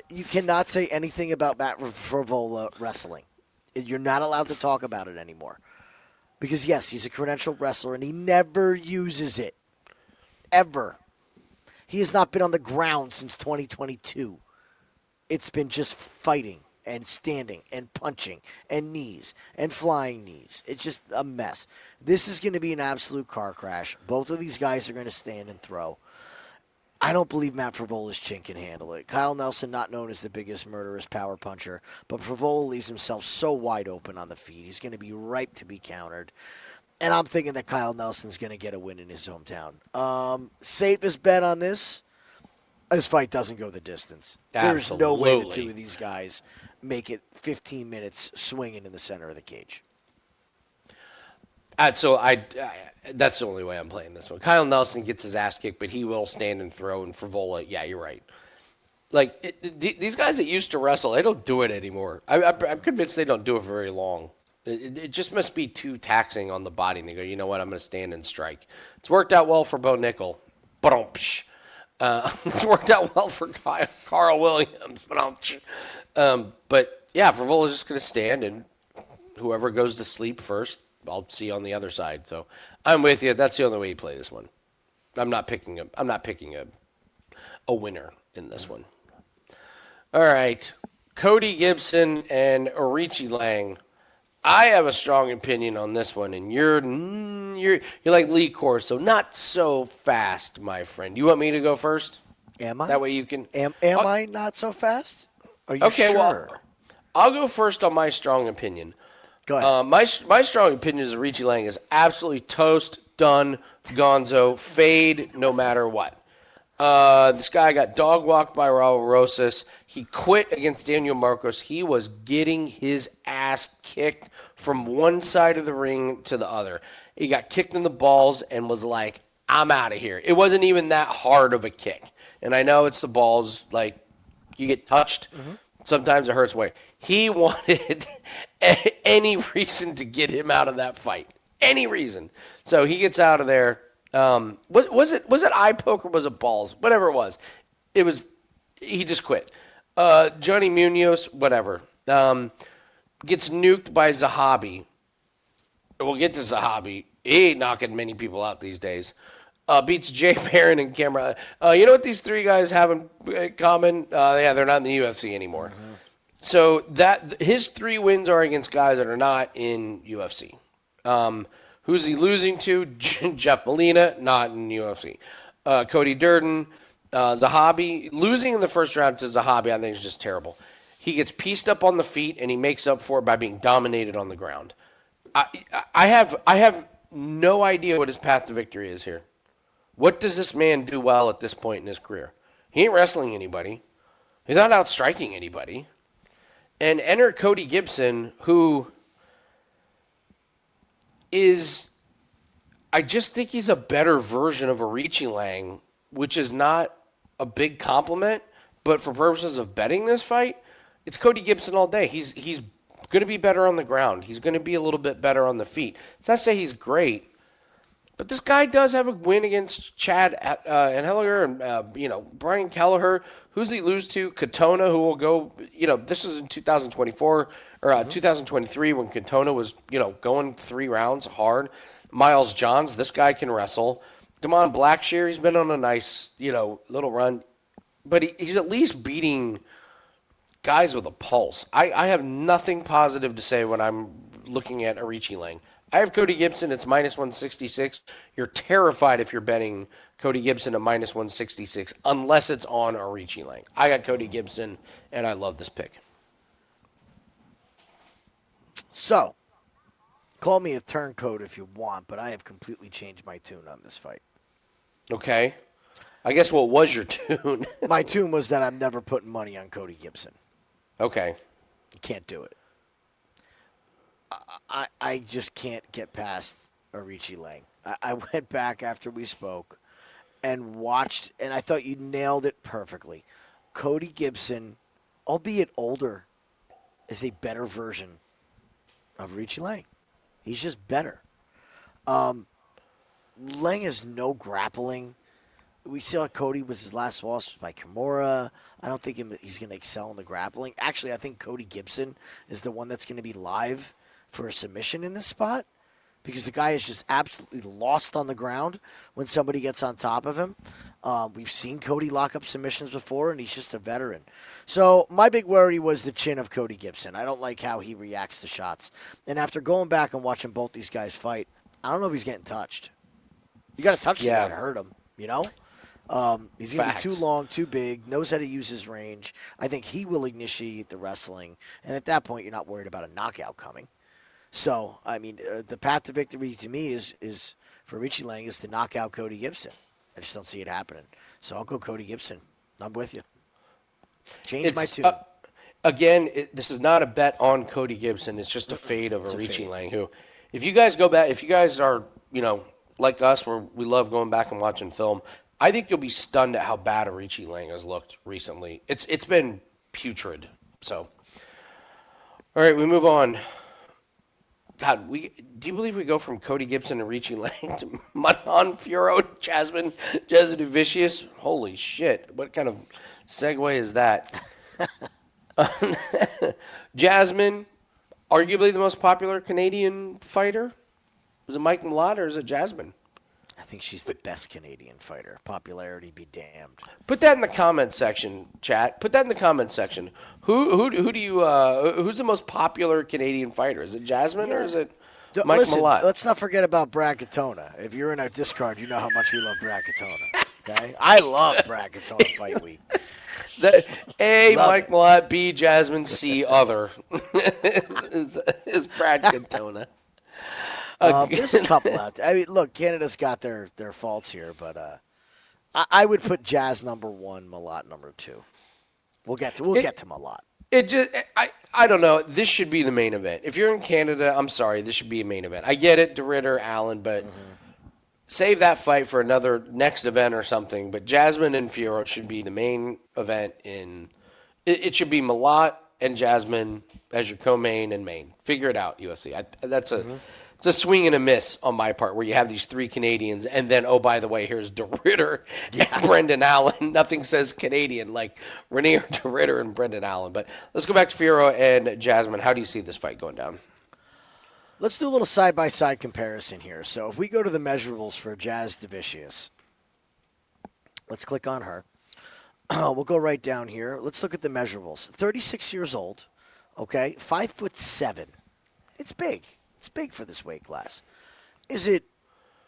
[SPEAKER 2] You cannot say anything about Matt Frevola wrestling. You're not allowed to talk about it anymore. Because, yes, he's a credentialed wrestler, and he never uses it. Ever. He has not been on the ground since 2022. It's been just fighting and standing and punching and knees and flying knees. It's just a mess. This is going to be an absolute car crash. Both of these guys are going to stand and throw. I don't believe Matt Frevola's chin can handle it. Kyle Nelson, not known as the biggest murderous power puncher, but Frevola leaves himself so wide open on the feet. He's going to be ripe to be countered. And I'm thinking that Kyle Nelson's going to get a win in his hometown. Safest bet on this fight doesn't go the distance. There's no way the two of these guys make it 15 minutes swinging in the center of the cage.
[SPEAKER 1] That's the only way I'm playing this one. Kyle Nelson gets his ass kicked, but he will stand and throw. And Frevola, yeah, you're right. Like, these guys that used to wrestle, they don't do it anymore. I'm convinced they don't do it for very long. It just must be too taxing on the body. And they go, you know what, I'm going to stand and strike. It's worked out well for Bo Nickel. It's worked out well for Carl Williams. But, yeah, Frevola's just going to stand, and whoever goes to sleep first, I'll see on the other side. So I'm with you. That's the only way you play this one. I'm not picking a winner in this one. All right. Cody Gibson and Aoriqileng. I have a strong opinion on this one, and you're like Lee Kors, so not so fast, my friend. You want me to go first?
[SPEAKER 2] Am I?
[SPEAKER 1] That way you can.
[SPEAKER 2] Am I not so fast? Are you sure?
[SPEAKER 1] Well, I'll go first on my strong opinion.
[SPEAKER 2] Go ahead.
[SPEAKER 1] My strong opinion is Aoriqileng is absolutely toast, done, gonzo, fade, no matter what. This guy got dog walked by Raul Rosas. He quit against Daniel Marcos. He was getting his ass kicked from one side of the ring to the other. He got kicked in the balls and was like, I'm out of here. It wasn't even that hard of a kick. And I know it's the balls, like, you get touched. Mm-hmm. Sometimes it hurts way. He wanted any reason to get him out of that fight. Any reason. So he gets out of there. Was it eye poke or was it balls? Whatever it was. He just quit. Johnny Munoz, whatever. Gets nuked by Zahabi. We'll get to Zahabi. He ain't knocking many people out these days. Beats Jay Perrin and Camera. You know what these three guys have in common? Yeah, they're not in the UFC anymore. Mm-hmm. So his 3 wins are against guys that are not in UFC. Who's he losing to? Jeff Molina, not in UFC. Cody Djorden, Zahabi. Losing in the first round to Zahabi, I think, is just terrible. He gets pieced up on the feet, and he makes up for it by being dominated on the ground. I have no idea what his path to victory is here. What does this man do well at this point in his career? He ain't wrestling anybody. He's not out striking anybody. And enter Cody Gibson, who is, I just think he's a better version of Aoriqileng, which is not a big compliment, but for purposes of betting this fight, it's Cody Gibson all day. He's going to be better on the ground. He's going to be a little bit better on the feet. It's not to say he's great, but this guy does have a win against Chad Anheliger and Brian Kelleher. Who's he lose to? Katona, who will go. This is in 2024 or 2023 when Katona was going 3 rounds hard. Miles Johns, this guy can wrestle. Damon Blackshear, he's been on a nice little run, but he's at least beating guys with a pulse. I have nothing positive to say when I'm looking at Aoriqileng. I have Cody Gibson. It's minus 166. You're terrified if you're betting Cody Gibson at minus 166 unless it's on Aoriqileng. I got Cody Gibson, and I love this pick.
[SPEAKER 2] So, call me a turncoat if you want, but I have completely changed my tune on this fight.
[SPEAKER 1] Okay. I guess what was your tune?
[SPEAKER 2] My tune was that I'm never putting money on Cody Gibson.
[SPEAKER 1] Okay.
[SPEAKER 2] You can't do it. I just can't get past Aoriqileng. I went back after we spoke and watched, and I thought you nailed it perfectly. Cody Gibson, albeit older, is a better version of Aoriqileng. He's just better. Leng has no grappling. We saw Cody was his last loss by Kimura. I don't think he's going to excel in the grappling. Actually, I think Cody Gibson is the one that's going to be live for a submission in this spot because the guy is just absolutely lost on the ground when somebody gets on top of him. We've seen Cody lock up submissions before, and he's just a veteran. So my big worry was the chin of Cody Gibson. I don't like how he reacts to shots. And after going back and watching both these guys fight, I don't know if he's getting touched. You got to touch the guy to hurt him, He's going to be too long, too big, knows how to use his range. I think he will initiate the wrestling. And at that point, you're not worried about a knockout coming. So, the path to victory to me is for Aoriqileng is to knock out Cody Gibson. I just don't see it happening. So I'll go Cody Gibson. I'm with you. Change my tune.
[SPEAKER 1] Again, this is not a bet on Cody Gibson. It's just a fade of Aoriqileng. Who, if you guys go back, if you guys are, like us, where we love going back and watching film, I think you'll be stunned at how bad Aoriqileng has looked recently. It's been putrid. So, all right, we move on. God, do you believe we go from Cody Gibson and Aoriqileng to Manon, Fiorot, Jasmine, Jasudavicius? Holy shit. What kind of segue is that? Jasmine, arguably the most popular Canadian fighter. Is it Mike Malott or is it Jasmine?
[SPEAKER 2] I think she's the best Canadian fighter. Popularity be damned.
[SPEAKER 1] Put that in the comment section, chat. Put that in the comment section. Who do you who's the most popular Canadian fighter? Is it Jasmine or is it Mike Malott?
[SPEAKER 2] Let's not forget about Brad Katona. If you're in our Discord, you know how much we love Brad Katona. Okay? I love Brad Katona Fight Week.
[SPEAKER 1] Mike Malott, B, Jasmine, C, other is Brad Katona.
[SPEAKER 2] There's a couple out there. Look, Canada's got their faults here, but I would put Jazz number 1, Malott number 2. We'll get to Malott.
[SPEAKER 1] I don't know. This should be the main event. If you're in Canada, I'm sorry, this should be a main event. I get it, DeRitter, Allen, but save that fight for another next event or something. But Jasmine and Fiorot should be the main event. It should be Malott and Jasmine as your co-main and main. Figure it out, UFC. It's a swing and a miss on my part where you have these 3 Canadians and then, oh, by the way, here's DeRitter and Brendan Allen. Nothing says Canadian like Renier DeRitter and Brendan Allen. But let's go back to Fiorot and Jasmine. How do you see this fight going down?
[SPEAKER 2] Let's do a little side-by-side comparison here. So if we go to the measurables for Jasudavicius, let's click on her. We'll go right down here. Let's look at the measurables. 36 years old, okay, 5'7". It's big. It's big for this weight class. Is it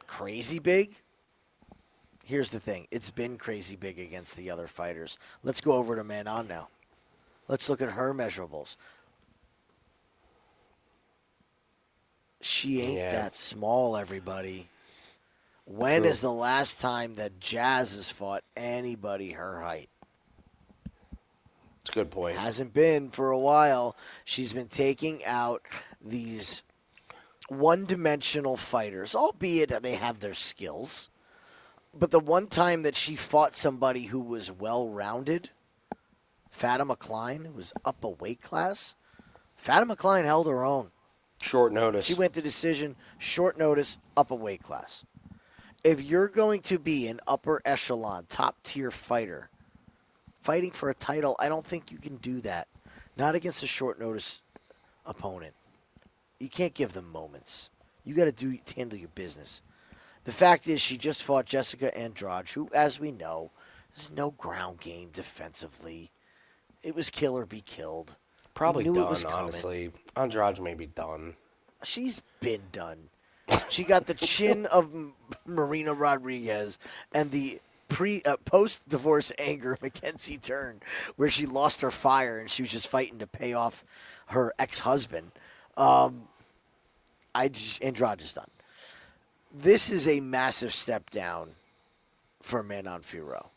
[SPEAKER 2] crazy big? Here's the thing. It's been crazy big against the other fighters. Let's go over to Manon now. Let's look at her measurables. She ain't that small, everybody. When is the last time that Jazz has fought anybody her height?
[SPEAKER 1] It's a good point.
[SPEAKER 2] Hasn't been for a while. She's been taking out these one-dimensional fighters, albeit they have their skills. But the one time that she fought somebody who was well-rounded, Fatima Klein, who was up a weight class, Fatima Klein held her own.
[SPEAKER 1] Short notice.
[SPEAKER 2] She went to decision, short notice, up a weight class. If you're going to be an upper echelon, top-tier fighter, fighting for a title, I don't think you can do that. Not against a short-notice opponent. You can't give them moments. You got to handle your business. The fact is, she just fought Jessica Andrade, who, as we know, there's no ground game defensively. It was kill or be killed.
[SPEAKER 1] Probably done, honestly. Andrade may be done.
[SPEAKER 2] She's been done. She got the chin of Marina Rodriguez and the post-divorce anger Mackenzie Dern, where she lost her fire and she was just fighting to pay off her ex-husband. Andrade is done. This is a massive step down for Manon Fiorot.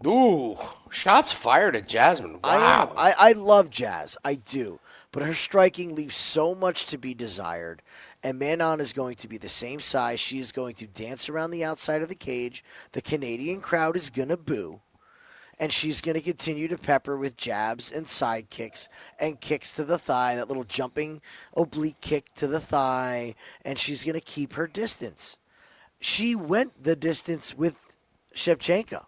[SPEAKER 1] Ooh, shots fired at Jasmine. Wow.
[SPEAKER 2] I love Jazz. I do. But her striking leaves so much to be desired. And Manon is going to be the same size. She is going to dance around the outside of the cage. The Canadian crowd is going to boo. And she's going to continue to pepper with jabs and side kicks and kicks to the thigh, that little jumping oblique kick to the thigh. And she's going to keep her distance. She went the distance with Shevchenko.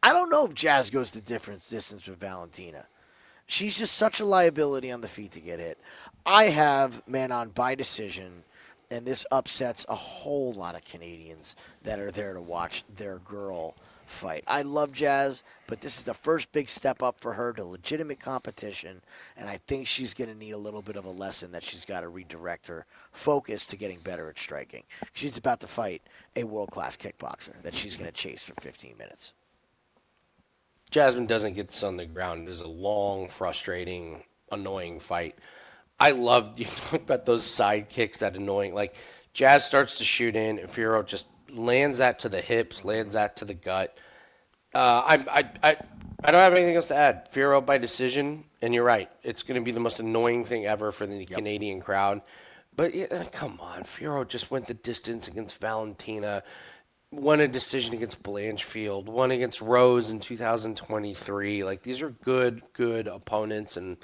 [SPEAKER 2] I don't know if Jazz goes the distance with Valentina. She's just such a liability on the feet to get hit. I have Manon by decision, and this upsets a whole lot of Canadians that are there to watch their girl fight. I love Jazz, but this is the first big step up for her to legitimate competition, and I think she's going to need a little bit of a lesson that she's got to redirect her focus to getting better at striking. She's about to fight a world-class kickboxer that she's going to chase for 15 minutes.
[SPEAKER 1] Jasmine doesn't get this on the ground. It is a long, frustrating, annoying fight. I love, you talk about those side kicks, that annoying, like, Jazz starts to shoot in, and Fiorot just lands that to the hips, lands that to the gut. I don't have anything else to add. Fiorot by decision, and you're right. It's going to be the most annoying thing ever for the Canadian crowd. But, yeah, come on. Fiorot just went the distance against Valentina. Won a decision against Blanchfield, won against Rose in 2023. Like, these are good opponents. And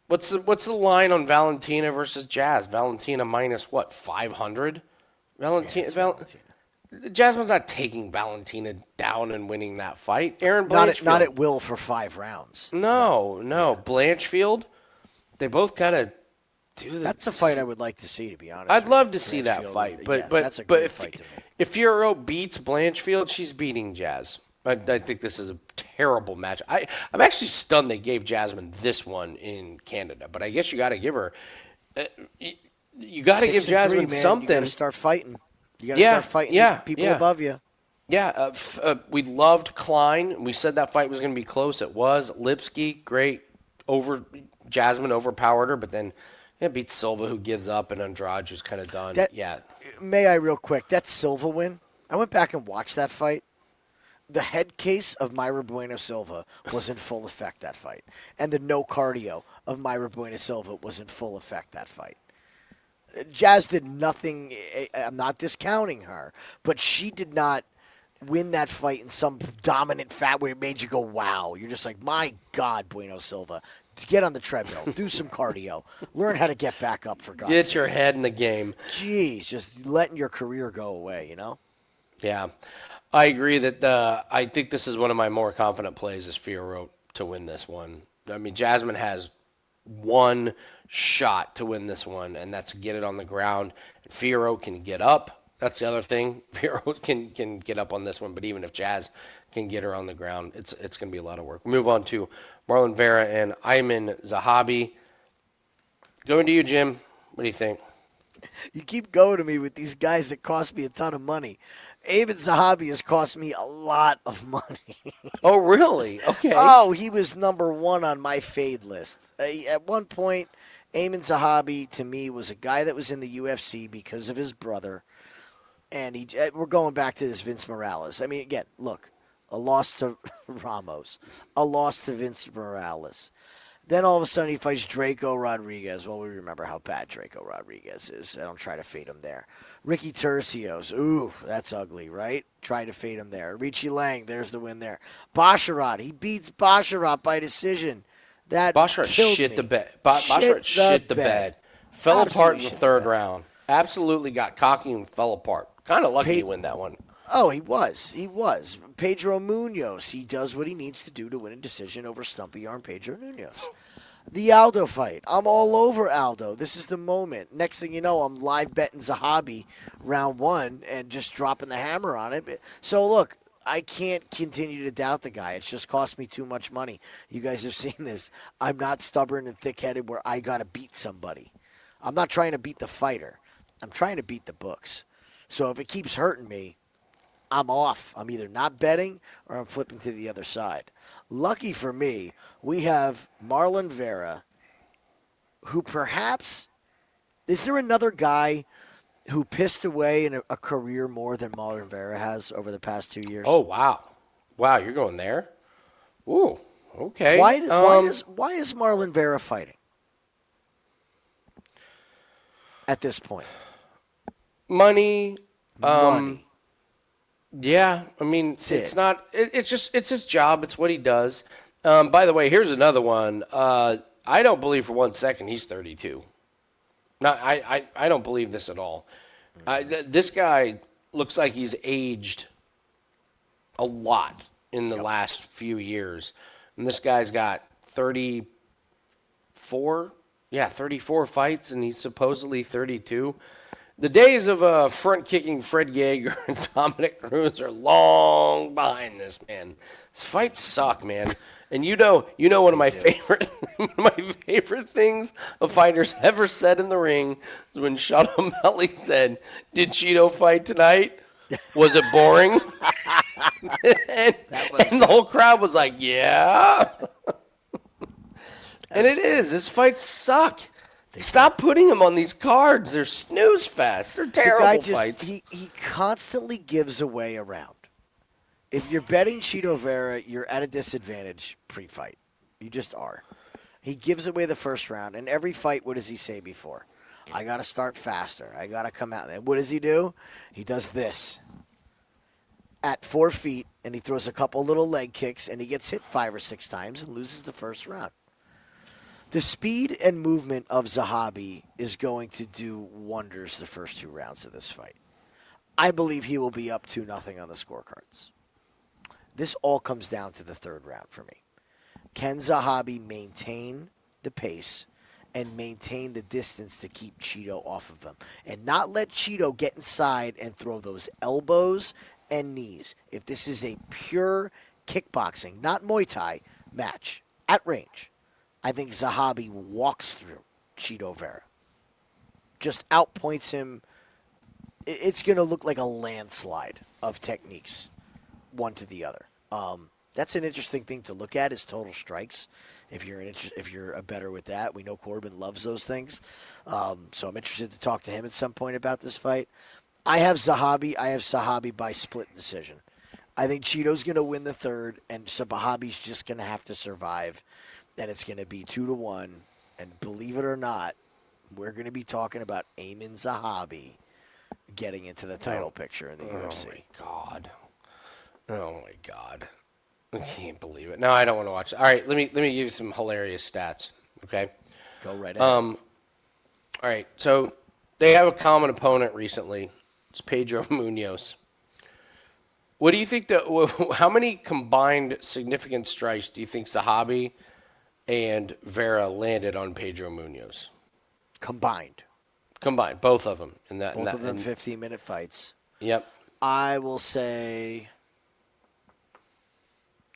[SPEAKER 1] what's the line on Valentina versus Jazz? Valentina minus what? 500. Valentina. Jasmine's not taking Valentina down and winning that fight. Aaron Blanchfield,
[SPEAKER 2] not at will for 5 rounds.
[SPEAKER 1] No. Yeah. Blanchfield. They both kind of.
[SPEAKER 2] That's a fight I would like to see, to be honest.
[SPEAKER 1] I'd love to see that fight, but
[SPEAKER 2] that's a great fight to me.
[SPEAKER 1] If Fiorot beats Blanchfield, she's beating Jazz. I think this is a terrible match. I'm actually stunned they gave Jasmine this one in Canada, but I guess you got to give her. You got to give Jasmine something.
[SPEAKER 2] You got to start fighting. You got to start fighting people above you.
[SPEAKER 1] Yeah, we loved Klein. We said that fight was going to be close. It was. Lipsky, great. Jasmine overpowered her, but then. Yeah, beats Silva, who gives up, and Andrade, who's kind of done.
[SPEAKER 2] May I real quick? That Silva win, I went back and watched that fight. The head case of Mayra Bueno Silva was in full effect that fight. And the no cardio of Mayra Bueno Silva was in full effect that fight. Jazz did nothing. I'm not discounting her, but she did not win that fight in some dominant fat where it made you go, wow. You're just like, my God, Bueno Silva. Get on the treadmill. Do some cardio. Learn how to get back up, for God's sake.
[SPEAKER 1] Get your head in the game.
[SPEAKER 2] Jeez, just letting your career go away, you know?
[SPEAKER 1] Yeah. I agree that I think this is one of my more confident plays is Fiorot to win this one. I mean, Jasmine has one shot to win this one, and that's get it on the ground. And Fiorot can get up. That's the other thing. Fiorot can get up on this one, but even if Jazz can get her on the ground, it's going to be a lot of work. Move on to Marlon Vera and Aiemann Zahabi. Going to you, Jim. What do you think?
[SPEAKER 2] You keep going to me with these guys that cost me a ton of money. Aiemann Zahabi has cost me a lot of money.
[SPEAKER 1] Oh, really? Okay.
[SPEAKER 2] Oh, he was number one on my fade list. At one point, Aiemann Zahabi, to me, was a guy that was in the UFC because of his brother. And we're going back to this Vince Morales. I mean, again, look, a loss to Ramos, a loss to Vince Morales. Then all of a sudden he fights Draco Rodriguez. Well, we remember how bad Draco Rodriguez is. I don't try to fade him there. Ricky Tercios. Ooh, that's ugly, right? Try to fade him there. Aoriqileng, there's the win there. Basharat, he beats Basharat by decision. That
[SPEAKER 1] Basharat shit
[SPEAKER 2] me.
[SPEAKER 1] the bed. Basharat shit the bed. Fell apart in the third round. Absolutely got cocky and fell apart. Kind of lucky to win that one.
[SPEAKER 2] Oh, he was. He was. Pedro Munoz, he does what he needs to do to win a decision over stumpy arm Pedro Munoz. The Aldo fight. I'm all over Aldo. This is the moment. Next thing you know, I'm live betting Zahabi round one and just dropping the hammer on it. So, look, I can't continue to doubt the guy. It's just cost me too much money. You guys have seen this. I'm not stubborn and thick-headed where I got to beat somebody. I'm not trying to beat the fighter. I'm trying to beat the books. So if it keeps hurting me, I'm off. I'm either not betting or I'm flipping to the other side. Lucky for me, we have Marlon Vera, who perhaps, is there another guy who pissed away in a career more than Marlon Vera has over the past 2 years?
[SPEAKER 1] Oh, wow. Wow, you're going there? Ooh, okay.
[SPEAKER 2] Why is Marlon Vera fighting at this point?
[SPEAKER 1] Money.
[SPEAKER 2] Money.
[SPEAKER 1] Yeah, I mean, it's not. It's his job. It's what he does. By the way, here's another one. I don't believe for 1 second he's 32. No, I don't believe this at all. This guy looks like he's aged a lot in the last few years, and this guy's got 34. Yeah, 34 fights, and he's supposedly 32. The days of front-kicking Fred Yeager and Dominic Cruz are long behind this, man. These fights suck, man. And you know one of my favorite things a fighter's ever said in the ring is when Sean O'Malley said, "Did Cheeto fight tonight? Was it boring?" and the whole crowd was like, "Yeah." And it is. These fights suck. Stop putting him on these cards. They're snooze fest. They're terrible fights.
[SPEAKER 2] He constantly gives away a round. If you're betting Cheeto Vera, you're at a disadvantage pre-fight. You just are. He gives away the first round. And every fight, what does he say before? I got to start faster. I got to come out. And what does he do? He does this. At 4 feet, and he throws a couple little leg kicks, and he gets hit 5 or 6 times and loses the first round. The speed and movement of Zahabi is going to do wonders the first 2 rounds of this fight. I believe he will be up 2-0 on the scorecards. This all comes down to the 3rd round for me. Can Zahabi maintain the pace and maintain the distance to keep Cheeto off of him? And not let Cheeto get inside and throw those elbows and knees. If this is a pure kickboxing, not Muay Thai, match at range, I think Zahabi walks through Cheeto Vera. Just outpoints him. It's going to look like a landslide of techniques, one to the other. That's an interesting thing to look at is total strikes. If you're a bettor with that, we know Corbin loves those things. So I'm interested to talk to him at some point about this fight. I have Zahabi by split decision. I think Cheeto's going to win the 3rd, and Zahabi's just going to have to survive. And it's going to be 2-1. And believe it or not, we're going to be talking about Aiemann Zahabi getting into the title picture in the UFC.
[SPEAKER 1] Oh, my God. Oh my God. I can't believe it. No, I don't want to watch it. All right, let me give you some hilarious stats. Okay.
[SPEAKER 2] Go right ahead.
[SPEAKER 1] All right, so they have a common opponent recently. It's Pedro Munoz. What do you think how many combined significant strikes do you think Zahabi and Vera landed on Pedro Munoz?
[SPEAKER 2] Combined.
[SPEAKER 1] Combined, both of them.
[SPEAKER 2] Both of them 15-minute fights.
[SPEAKER 1] Yep.
[SPEAKER 2] I will say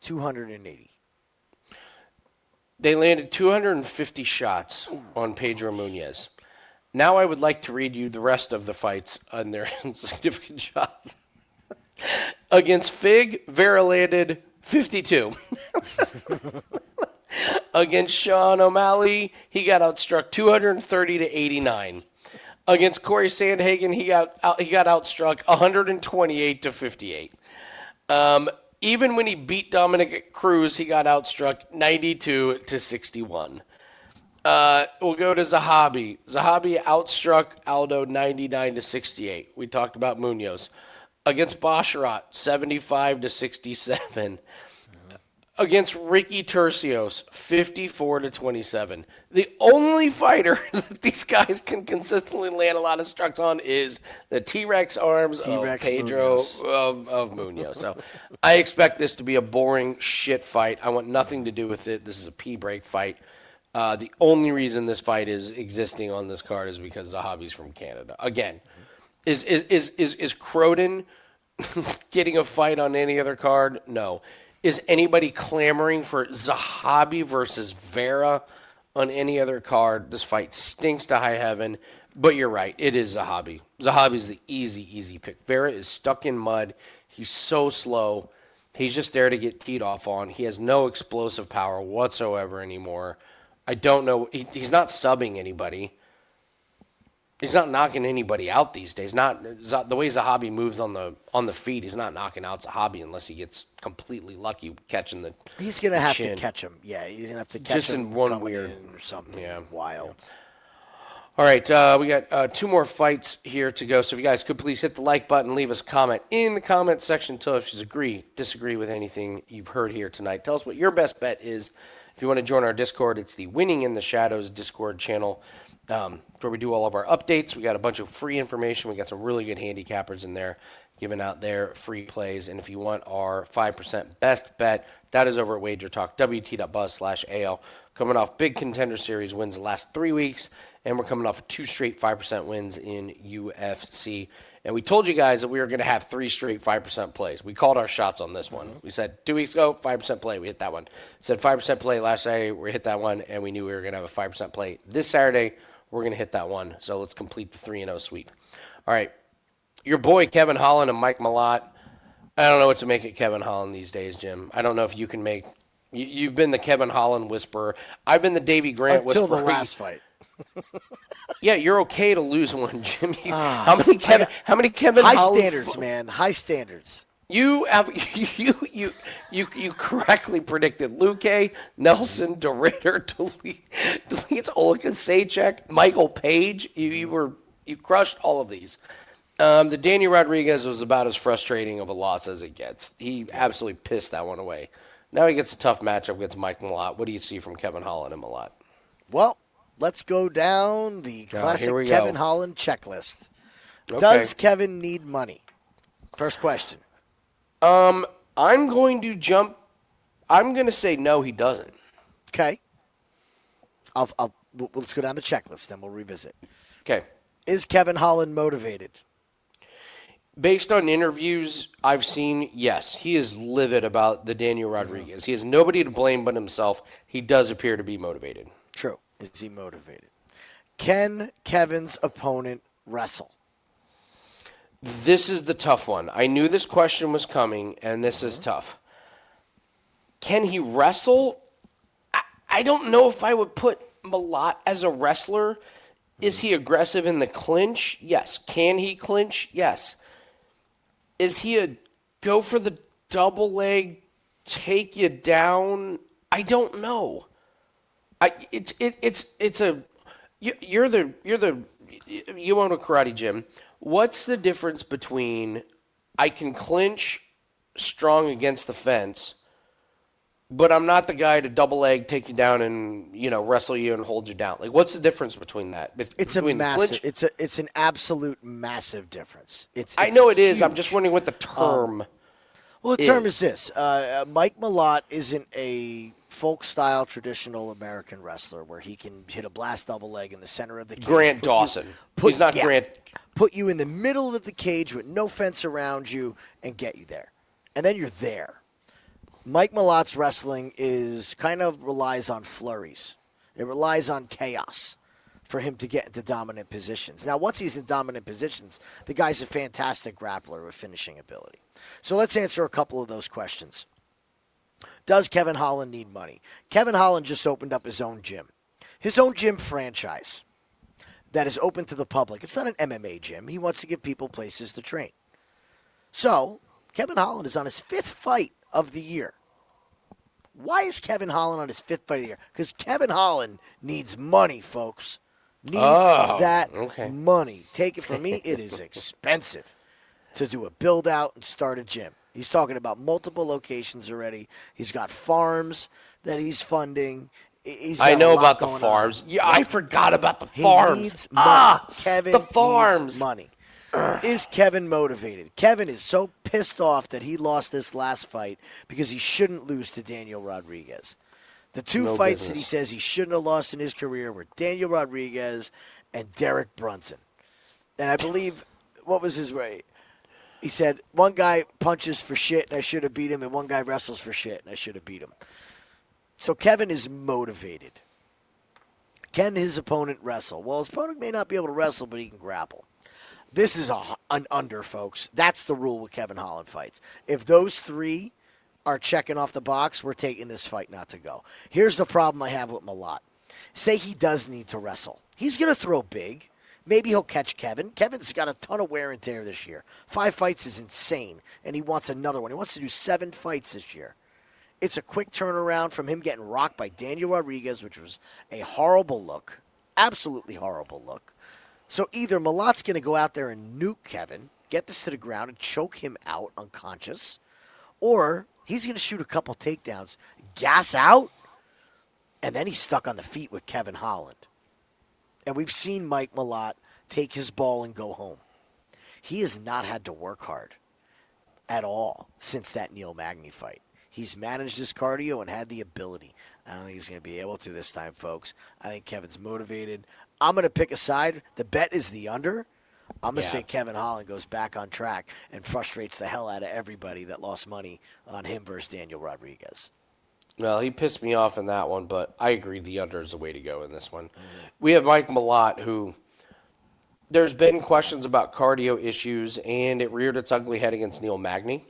[SPEAKER 2] 280.
[SPEAKER 1] They landed 250 shots on Pedro Munoz. Now I would like to read you the rest of the fights on their significant shots. Against Fig, Vera landed 52. Against Sean O'Malley, he got outstruck 230 to 89. Against Corey Sandhagen, he got outstruck 128 to 58. Even when he beat Dominic Cruz, he got outstruck 92 to 61. We'll go to Zahabi. Zahabi outstruck Aldo 99 to 68. We talked about Munoz. Against Basharat, 75 to 67. Against Ricky Tercios, 54 to 27. The only fighter that these guys can consistently land a lot of strikes on is the T-Rex arms of Pedro
[SPEAKER 2] Munoz.
[SPEAKER 1] of Munoz. So I expect this to be a boring shit fight. I want nothing to do with it. This is a pee break fight. The only reason this fight is existing on this card is because Zahabi's from Canada. Again, is Croden getting a fight on any other card? No. Is anybody clamoring for Zahabi versus Vera on any other card? This fight stinks to high heaven, but you're right. It is Zahabi. Zahabi's the easy pick. Vera is stuck in mud. He's so slow. He's just there to get teed off on. He has no explosive power whatsoever anymore. I don't know. He's not subbing anybody. He's not knocking anybody out these days. Not the way Zahabi moves on the feet. He's not knocking out Zahabi unless he gets completely lucky catching the.
[SPEAKER 2] He's gonna have
[SPEAKER 1] chin.
[SPEAKER 2] to catch him. Yeah, he's gonna have to catch
[SPEAKER 1] Just
[SPEAKER 2] him
[SPEAKER 1] in one
[SPEAKER 2] coming
[SPEAKER 1] weird
[SPEAKER 2] in or something.
[SPEAKER 1] Yeah.
[SPEAKER 2] Wild.
[SPEAKER 1] All right, we got two more fights here to go. So if you guys could please hit the like button, leave us a comment in the comment section. Tell us if you disagree with anything you've heard here tonight. Tell us what your best bet is. If you want to join our Discord, it's the Winning in the Shadows Discord channel. Where we do all of our updates. We got a bunch of free information. We got some really good handicappers in there giving out their free plays. And if you want our 5% best bet, that is over at Wager Talk, wt.buzz/AL. Coming off big contender series wins the last 3 weeks, and we're coming off of 2 straight 5% wins in UFC. And we told you guys that we were going to have 3 straight 5% plays. We called our shots on this one. We said 2 weeks ago, 5% play. We hit that one. Said 5% play last Saturday. We hit that one, and we knew we were going to have a 5% play this Saturday. We're going to hit that one. So let's complete the 3-0 sweep. All right. Your boy Kevin Holland and Mike Malott. I don't know what to make of Kevin Holland these days, Jim. I don't know if you can make. You've been the Kevin Holland whisperer. I've been the Davey Grant
[SPEAKER 2] Until
[SPEAKER 1] whisperer.
[SPEAKER 2] the last fight.
[SPEAKER 1] Yeah, you're okay to lose one, Jim. How many Kevin
[SPEAKER 2] High
[SPEAKER 1] Holland
[SPEAKER 2] standards, man. High standards.
[SPEAKER 1] You correctly predicted Luque, Nelson, DeRitter, deletes Olakasechek, Michael Page. You crushed all of these. The Daniel Rodriguez was about as frustrating of a loss as it gets. He absolutely pissed that one away. Now he gets a tough matchup against Mike Malott. What do you see from Kevin Holland and Malott?
[SPEAKER 2] Well, let's go down the classic Kevin Holland checklist.
[SPEAKER 1] Okay.
[SPEAKER 2] Does Kevin need money? First question.
[SPEAKER 1] I'm going to say no, he doesn't.
[SPEAKER 2] Okay. Let's go down the checklist, then we'll revisit.
[SPEAKER 1] Okay.
[SPEAKER 2] Is Kevin Holland motivated?
[SPEAKER 1] Based on interviews I've seen, yes. He is livid about the Daniel Rodriguez. He has nobody to blame but himself. He does appear to be motivated.
[SPEAKER 2] True. Is he motivated? Can Kevin's opponent wrestle?
[SPEAKER 1] This is the tough one. I knew this question was coming, and this is tough. Can he wrestle? I don't know if I would put Malott as a wrestler. Is he aggressive in the clinch? Yes. Can he clinch? Yes. Is he a go for the double leg, take you down? I don't know. You own a karate gym. What's the difference between I can clinch strong against the fence, but I'm not the guy to double leg, take you down, and wrestle you and hold you down. Like, what's the difference between that?
[SPEAKER 2] It's a
[SPEAKER 1] Between the
[SPEAKER 2] massive.
[SPEAKER 1] clinch?
[SPEAKER 2] It's an absolute massive difference.
[SPEAKER 1] I
[SPEAKER 2] It's
[SPEAKER 1] know it is. I'm
[SPEAKER 2] huge.
[SPEAKER 1] just wondering what the term
[SPEAKER 2] Well, the term is
[SPEAKER 1] is.
[SPEAKER 2] this: Mike Malott isn't a folk-style traditional American wrestler where he can hit a blast double leg in the center of the cage.
[SPEAKER 1] Grant Dawson. He's not Grant.
[SPEAKER 2] Put you in the middle of the cage with no fence around you and get you there, and then you're there. Mike Malott's wrestling is kind of relies on flurries. It relies on chaos for him to get into dominant positions. Now, once he's in dominant positions, the guy's a fantastic grappler with finishing ability. So let's answer a couple of those questions. Does Kevin Holland need money? Kevin Holland just opened up his own gym franchise that is open to the public. It's not an MMA gym. He wants to give people places to train. So Kevin Holland is on his 5th fight of the year. Why is Kevin Holland on his 5th fight of the year? Because Kevin Holland needs money, folks. Money. Take it from me, it is expensive to do a build-out and start a gym. He's talking about multiple locations already. He's got farms that he's funding.
[SPEAKER 1] I know about the farms. Yeah, I forgot about the farms.
[SPEAKER 2] He needs money. Kevin
[SPEAKER 1] the farms.
[SPEAKER 2] needs money. Is Kevin motivated? Kevin is so pissed off that he lost this last fight because he shouldn't lose to Daniel Rodriguez. The two fights that he says he shouldn't have lost in his career were Daniel Rodriguez and Derek Brunson. And I believe, what was his way? He said, one guy punches for shit and I should have beat him, and one guy wrestles for shit and I should have beat him. So Kevin is motivated. Can his opponent wrestle? Well, his opponent may not be able to wrestle, but he can grapple. This is an under, folks. That's the rule with Kevin Holland fights. If those three are checking off the box, we're taking this fight not to go. Here's the problem I have with Malott. Say he does need to wrestle. He's going to throw big. Maybe he'll catch Kevin. Kevin's got a ton of wear and tear this year. 5 fights is insane, and he wants another one. He wants to do 7 fights this year. It's a quick turnaround from him getting rocked by Daniel Rodriguez, which was a horrible look, absolutely horrible look. So either Malott's going to go out there and nuke Kevin, get this to the ground, and choke him out unconscious, or he's going to shoot a couple takedowns, gas out, and then he's stuck on the feet with Kevin Holland. And we've seen Mike Malott take his ball and go home. He has not had to work hard at all since that Neil Magny fight. He's managed his cardio and had the ability. I don't think he's going to be able to this time, folks. I think Kevin's motivated. I'm going to pick a side. The bet is the under. I'm going to say Kevin Holland goes back on track and frustrates the hell out of everybody that lost money on him versus Daniel Rodriguez.
[SPEAKER 1] Well, he pissed me off in that one, but I agree the under is the way to go in this one. Mm-hmm. We have Mike Malott, who there's been questions about cardio issues, and it reared its ugly head against Neil Magny,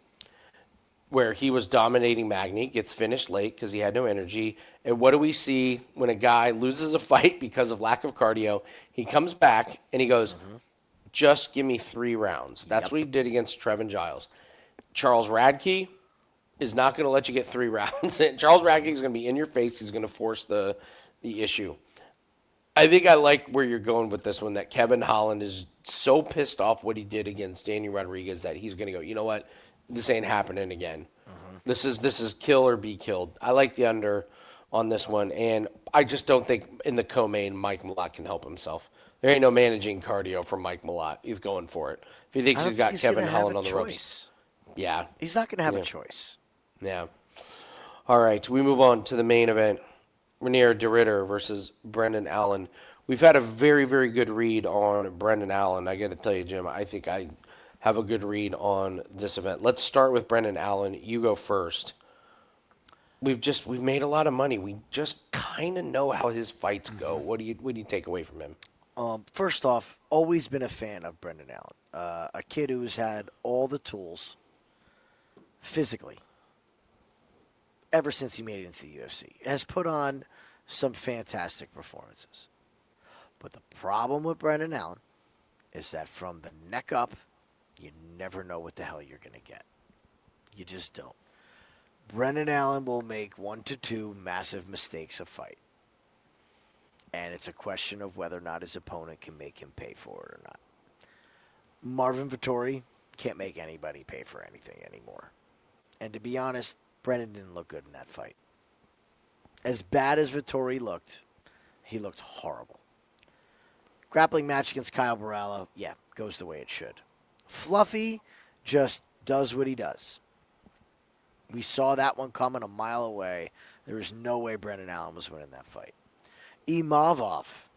[SPEAKER 1] where he was dominating Magny, gets finished late because he had no energy. And what do we see when a guy loses a fight because of lack of cardio? He comes back and he goes, just give me 3 rounds. That's what he did against Trevin Giles. Charles Radke is not going to let you get 3 rounds. Charles Radke is going to be in your face. He's going to force the issue. I think I like where you're going with this one, that Kevin Holland is so pissed off what he did against Daniel Rodriguez that he's going to go, you know what? This ain't happening again. This is kill or be killed. I like the under on this one, and I just don't think in the co-main Mike Malott can help himself. There ain't no managing cardio from Mike Malott. He's going for it. If he thinks he's got Kevin Holland on the ropes. Yeah.
[SPEAKER 2] He's not going to have a choice.
[SPEAKER 1] Yeah. All right, we move on to the main event. Renier de Ridder versus Brendan Allen. We've had a very, very good read on Brendan Allen. I got to tell you, Jim, I think I have a good read on this event. Let's start with Brendan Allen. You go first. We've made a lot of money. We just kind of know how his fights go. What do you take away from him?
[SPEAKER 2] First off, always been a fan of Brendan Allen. A kid who's had all the tools physically ever since he made it into the UFC. Has put on some fantastic performances. But the problem with Brendan Allen is that from the neck up, you never know what the hell you're going to get. You just don't. Brendan Allen will make 1 to 2 massive mistakes a fight. And it's a question of whether or not his opponent can make him pay for it or not. Marvin Vettori can't make anybody pay for anything anymore. And to be honest, Brennan didn't look good in that fight. As bad as Vettori looked, he looked horrible. Grappling match against Kyle Barala, yeah, goes the way it should. Fluffy just does what he does. We saw that one coming a mile away. There was no way Brendan Allen was winning that fight. Imavov.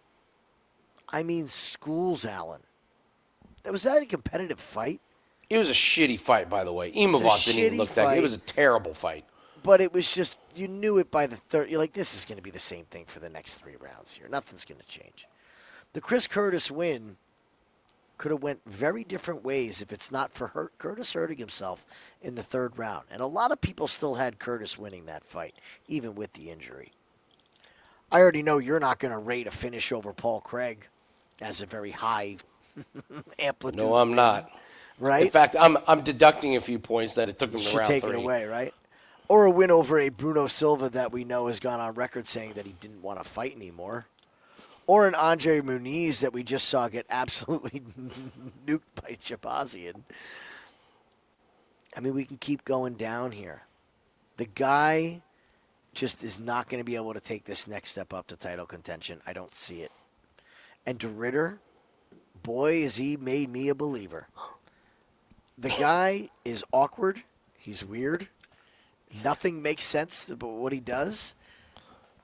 [SPEAKER 2] Schools Allen. Was that a competitive fight?
[SPEAKER 1] It was a shitty fight, by the way. Imavov didn't even look that good. It was a terrible fight.
[SPEAKER 2] But it was just, you knew it by the third. You're like, this is going to be the same thing for the next 3 rounds here. Nothing's going to change. The Chris Curtis win could have went very different ways if it's not for Curtis hurting himself in the 3rd round. And a lot of people still had Curtis winning that fight, even with the injury. I already know you're not going to rate a finish over Paul Craig as a very high amplitude.
[SPEAKER 1] No, I'm not.
[SPEAKER 2] Right?
[SPEAKER 1] In fact, I'm deducting a few points that it took him to round 3.
[SPEAKER 2] Take it away, right? Or a win over a Bruno Silva that we know has gone on record saying that he didn't want to fight anymore. Or an Andre Muniz that we just saw get absolutely nuked by Shabazian. We can keep going down here. The guy just is not going to be able to take this next step up to title contention. I don't see it. And De Ridder, boy, has he made me a believer. The guy is awkward. He's weird. Nothing makes sense about what he does.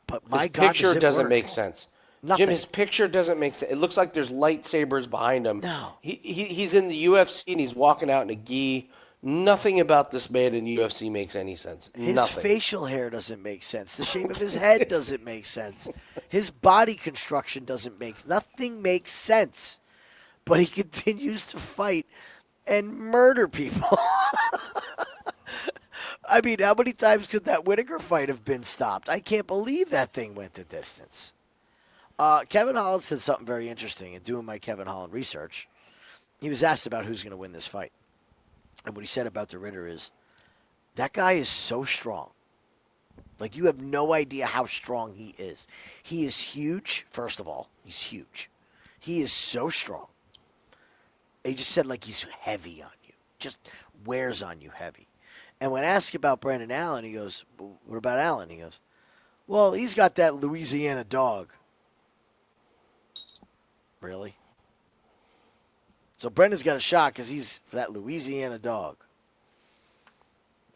[SPEAKER 2] But my God,
[SPEAKER 1] his picture doesn't make sense.
[SPEAKER 2] Nothing.
[SPEAKER 1] Jim, his picture doesn't make sense. It looks like there's lightsabers behind him.
[SPEAKER 2] No.
[SPEAKER 1] He's in the UFC and he's walking out in a gi. Nothing about this man in UFC makes any sense.
[SPEAKER 2] His facial hair doesn't make sense. The shape of his head doesn't make sense. His body construction doesn't make nothing makes sense. But he continues to fight and murder people. How many times could that Whittaker fight have been stopped? I can't believe that thing went the distance. Kevin Holland said something very interesting in doing my Kevin Holland research. He was asked about who's going to win this fight. And what he said about De Ridder is, that guy is so strong. Like, you have no idea how strong he is. He is huge, first of all. He's huge. He is so strong. He just said, like, he's heavy on you. Just wears on you heavy. And when asked about Brendan Allen, he goes, well, what about Allen? He goes, well, he's got that Louisiana dog. Really? So Brendan's got a shot because he's that Louisiana dog.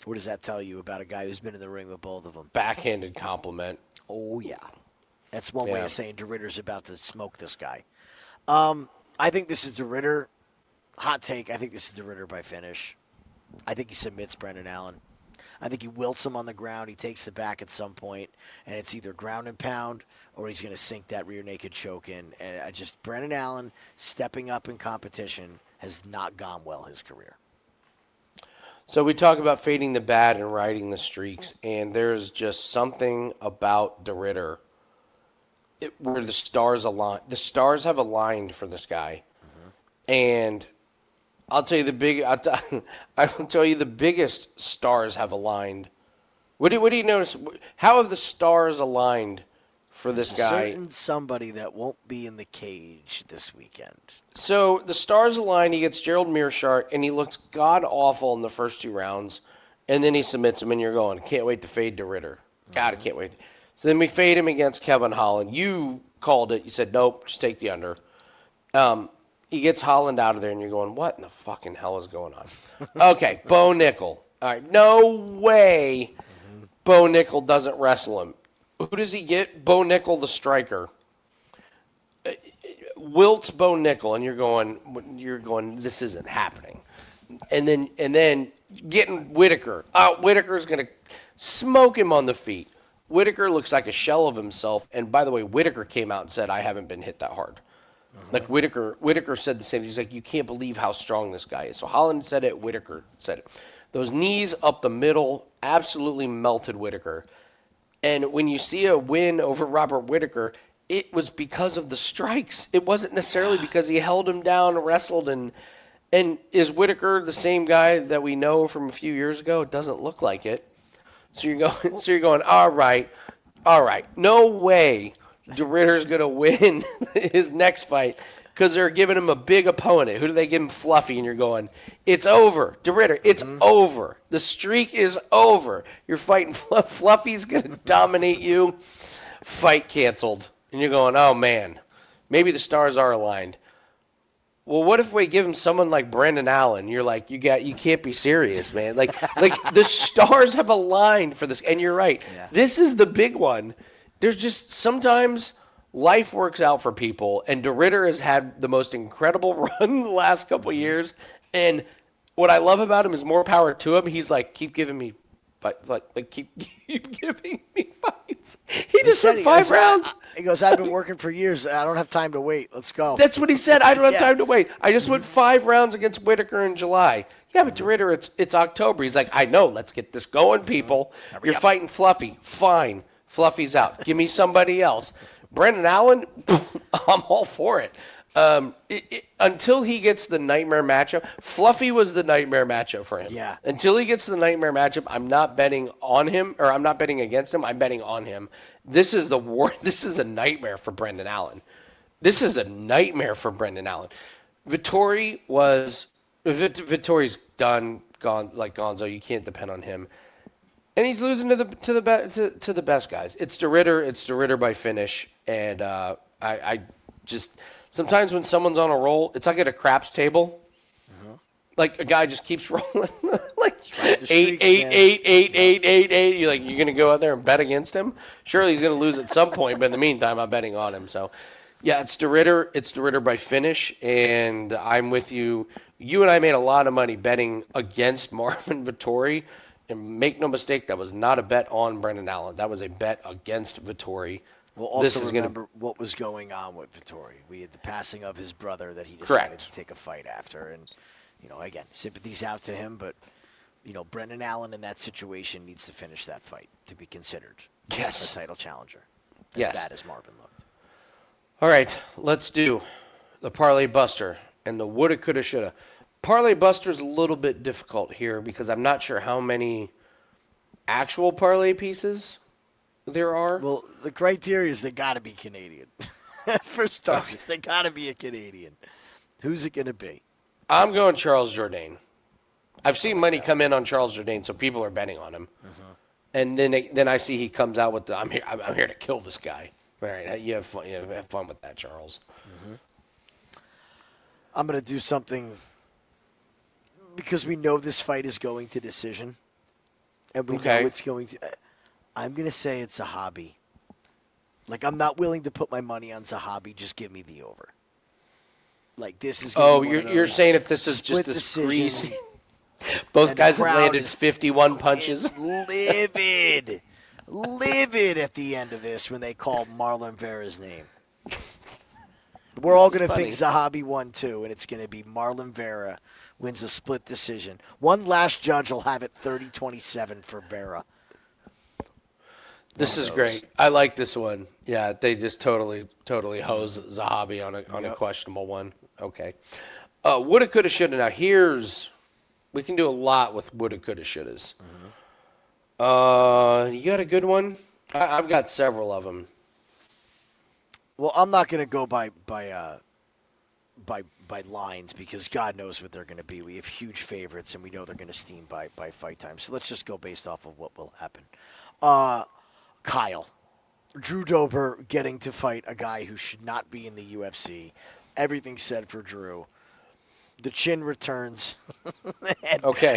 [SPEAKER 2] What does that tell you about a guy who's been in the ring with both of them?
[SPEAKER 1] Backhanded compliment.
[SPEAKER 2] Oh, yeah. That's one way of saying De Ridder's about to smoke this guy. I think this is De Ridder. Hot take, I think this is De Ridder by finish. I think he submits Brendan Allen. I think he wilts him on the ground. He takes the back at some point, and it's either ground and pound or he's going to sink that rear naked choke in. And Brendan Allen stepping up in competition has not gone well his career.
[SPEAKER 1] So we talk about fading the bad and riding the streaks, and there's just something about De Ridder where the stars align. The stars have aligned for this guy, and I'll tell you I will tell you the biggest stars have aligned. What do you notice? How have the stars aligned for this guy?
[SPEAKER 2] Certain somebody that won't be in the cage this weekend.
[SPEAKER 1] So the stars align. He gets Gerald Mearshart, and he looks god awful in the first 2 rounds, and then he submits him, and you're going, can't wait to fade De Ridder. God, I can't wait. So then we fade him against Kevin Holland. You called it. You said nope, just take the under. He gets Holland out of there, and you're going, what in the fucking hell is going on? Okay, Bo Nickel. All right, no way Bo Nickel doesn't wrestle him. Who does he get? Bo Nickel, the striker. Wilts Bo Nickel, and you're going, this isn't happening. And then getting Whittaker. Whittaker's going to smoke him on the feet. Whittaker looks like a shell of himself. And by the way, Whittaker came out and said, I haven't been hit that hard. Like Whittaker said the same thing. He's like, you can't believe how strong this guy is. So Holland said it, Whittaker said it. Those knees up the middle absolutely melted Whittaker. And when you see a win over Robert Whittaker, it was because of the strikes. It wasn't necessarily because he held him down, wrestled, and is Whittaker the same guy that we know from a few years ago? It doesn't look like it. So you're going, all right. No way De Ridder's going to win his next fight because they're giving him a big opponent. Who do they give him? Fluffy, and you're going, it's over. DeRitter, it's over. The streak is over. You're fighting Fluffy's going to dominate you. Fight canceled. And you're going, oh, man, maybe the stars are aligned. Well, what if we give him someone like Brendan Allen? You're like, you can't be serious, man. Like the stars have aligned for this, and you're right.
[SPEAKER 2] Yeah.
[SPEAKER 1] This is the big one. There's just sometimes life works out for people, and DeRitter has had the most incredible run the last couple of years. And what I love about him is more power to him. He's like, keep giving me, keep giving me fights. He just said 5 rounds.
[SPEAKER 2] He goes, I've been working for years. I don't have time to wait. Let's go.
[SPEAKER 1] That's what he said. I don't have time to wait. I just went 5 rounds against Whitaker in July. Yeah, but DeRitter, it's October. He's like, I know. Let's get this going, people. You're fighting Fluffy. Fine. Fluffy's out. Give me somebody else. Brendan Allen, I'm all for it. Until he gets the nightmare matchup, Fluffy was the nightmare matchup for him.
[SPEAKER 2] Yeah.
[SPEAKER 1] Until he gets the nightmare matchup, I'm not betting on him, or I'm not betting against him. I'm betting on him. This is the war. This is a nightmare for Brendan Allen. Vittori's done, gone like Gonzo. You can't depend on him. And he's losing to the best guys. It's DeRitter by finish, and I just sometimes when someone's on a roll, it's like at a craps table. Like a guy just keeps rolling, like 8. You're like, you're gonna go out there and bet against him? Surely he's gonna lose at some point, but in the meantime, I'm betting on him. So, yeah, it's DeRitter. It's DeRitter by finish, and I'm with you. You and I made a lot of money betting against Marvin Vettori. And make no mistake, that was not a bet on Brendan Allen. That was a bet against Vettori.
[SPEAKER 2] Well, also remember what was going on with Vettori. We had the passing of his brother that he decided to take a fight after. And, again, sympathies out to him. But, Brendan Allen in that situation needs to finish that fight to be considered a title challenger. As bad as Marvin looked.
[SPEAKER 1] All right, let's do the Parlay Buster and the woulda, coulda, shoulda. Parlay Buster's a little bit difficult here because I'm not sure how many actual parlay pieces there are.
[SPEAKER 2] Well, the criteria is they got to be Canadian. For starters, they got to be a Canadian. Who's it going to be?
[SPEAKER 1] I'm going Charles Jourdain. I've seen money come in on Charles Jourdain, so people are betting on him. And then I see he comes out with I'm here to kill this guy. All right, you have fun with that, Charles.
[SPEAKER 2] I'm going to do something because we know this fight is going to decision, and we know it's going to. I'm going to say it's Zahabi. Like, I'm not willing to put my money on Zahabi. Just give me the over. Like, this is.
[SPEAKER 1] You're saying if this is just a squeeze. Both guys have landed 51 punches.
[SPEAKER 2] Livid at the end of this when they call Marlon Vera's name. We're all going to think Zahabi won too, and it's going to be Marlon Vera wins a split decision. One last judge will have it 30-27 for Vera.
[SPEAKER 1] This is great. I like this one. Yeah, they just totally hose Zahabi on a questionable one. Okay. Woulda, coulda, shoulda. Now we can do a lot with woulda, coulda, shouldas. You got a good one? I've got several of them.
[SPEAKER 2] Well, I'm not going to go by lines because God knows what they're going to be. We have huge favorites, and we know they're going to steam by fight time. So let's just go based off of what will happen. Kyle. Drew Dober getting to fight a guy who should not be in the UFC. Everything's said for Drew. The chin returns.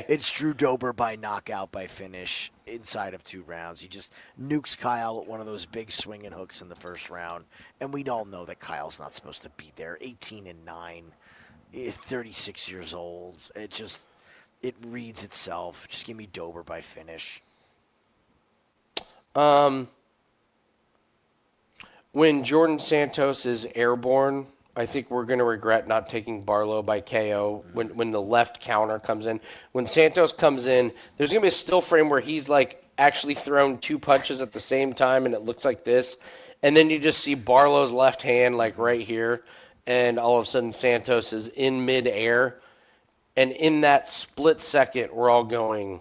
[SPEAKER 2] It's Drew Dober by knockout, by finish, inside of 2 rounds. He just nukes Kyle at one of those big swinging hooks in the first round. And we all know that Kyle's not supposed to be there. 18-9, 36 years old. It reads itself. Just give me Dober by finish.
[SPEAKER 1] When Jordan Santos is airborne, I think we're going to regret not taking Barlow by KO when the left counter comes in. When Santos comes in, there's going to be a still frame where he's like actually thrown 2 punches at the same time, and it looks like this. And then you just see Barlow's left hand like right here, and all of a sudden Santos is in midair. And in that split second, we're all going,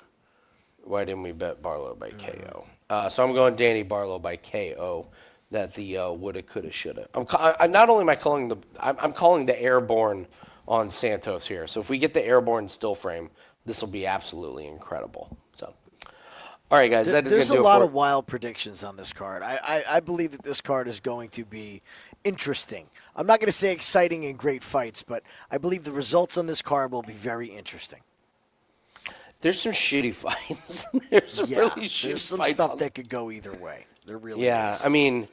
[SPEAKER 1] why didn't we bet Barlow by KO? So I'm going Danny Barlow by KO. that the woulda, coulda, shoulda. Not only am I calling I'm calling the airborne on Santos here. So if we get the airborne still frame, this will be absolutely incredible. So, all right, guys, that is going to do it.
[SPEAKER 2] There's a lot of wild predictions on this card. I believe that this card is going to be interesting. I'm not going to say exciting and great fights, but I believe the results on this card will be very interesting.
[SPEAKER 1] There's some shitty fights. There's some really shitty
[SPEAKER 2] there's some
[SPEAKER 1] fights
[SPEAKER 2] stuff that could go either way. There really
[SPEAKER 1] is.
[SPEAKER 2] I
[SPEAKER 1] mean,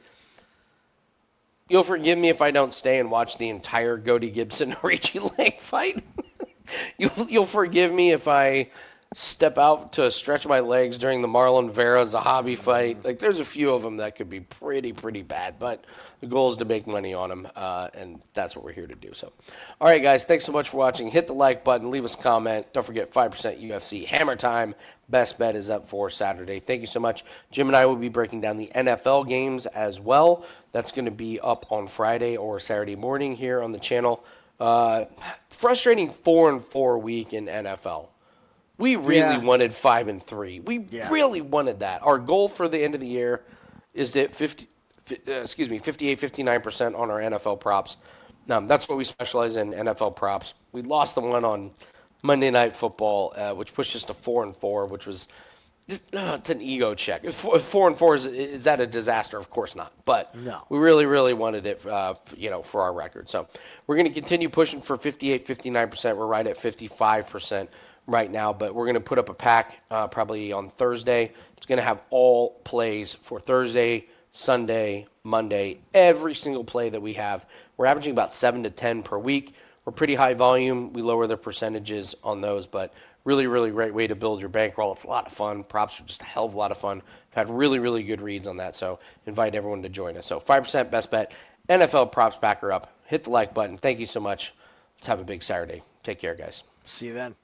[SPEAKER 1] you'll forgive me if I don't stay and watch the entire Cody Gibson Aoriqileng fight. You'll forgive me if I step out to stretch my legs during the Marlon Vera Zahabi fight. Like, there's a few of them that could be pretty bad, but the goal is to make money on them, and that's what we're here to do. So, all right, guys, thanks so much for watching. Hit the like button, leave us a comment. Don't forget 5% UFC Hammer Time. Best bet is up for Saturday. Thank you so much. Jim and I will be breaking down the NFL games as well. That's going to be up on Friday or Saturday morning here on the channel. Frustrating 4-4 week in NFL. We really wanted 5-3. We really wanted that. Our goal for the end of the year is at 58, 59% on our NFL props. That's what we specialize in, NFL props. We lost the one on Monday Night Football, which pushed us to 4-4, which was just, it's an ego check. 4-4 is that a disaster? Of course not. But
[SPEAKER 2] no.
[SPEAKER 1] We really wanted it, for our record. So we're going to continue pushing for 58, 59%. We're right at 55% right now, but we're going to put up a pack probably on Thursday. It's going to have all plays for Thursday, Sunday, Monday, every single play that we have. We're averaging about 7 to 10 per week. We're pretty high volume. We lower the percentages on those, but really great way to build your bankroll. It's a lot of fun. Props are just a hell of a lot of fun. I've had really good reads on that, so invite everyone to join us. So 5% best bet, NFL props backer up. Hit the like button. Thank you so much. Let's have a big Saturday. Take care, guys.
[SPEAKER 2] See you then.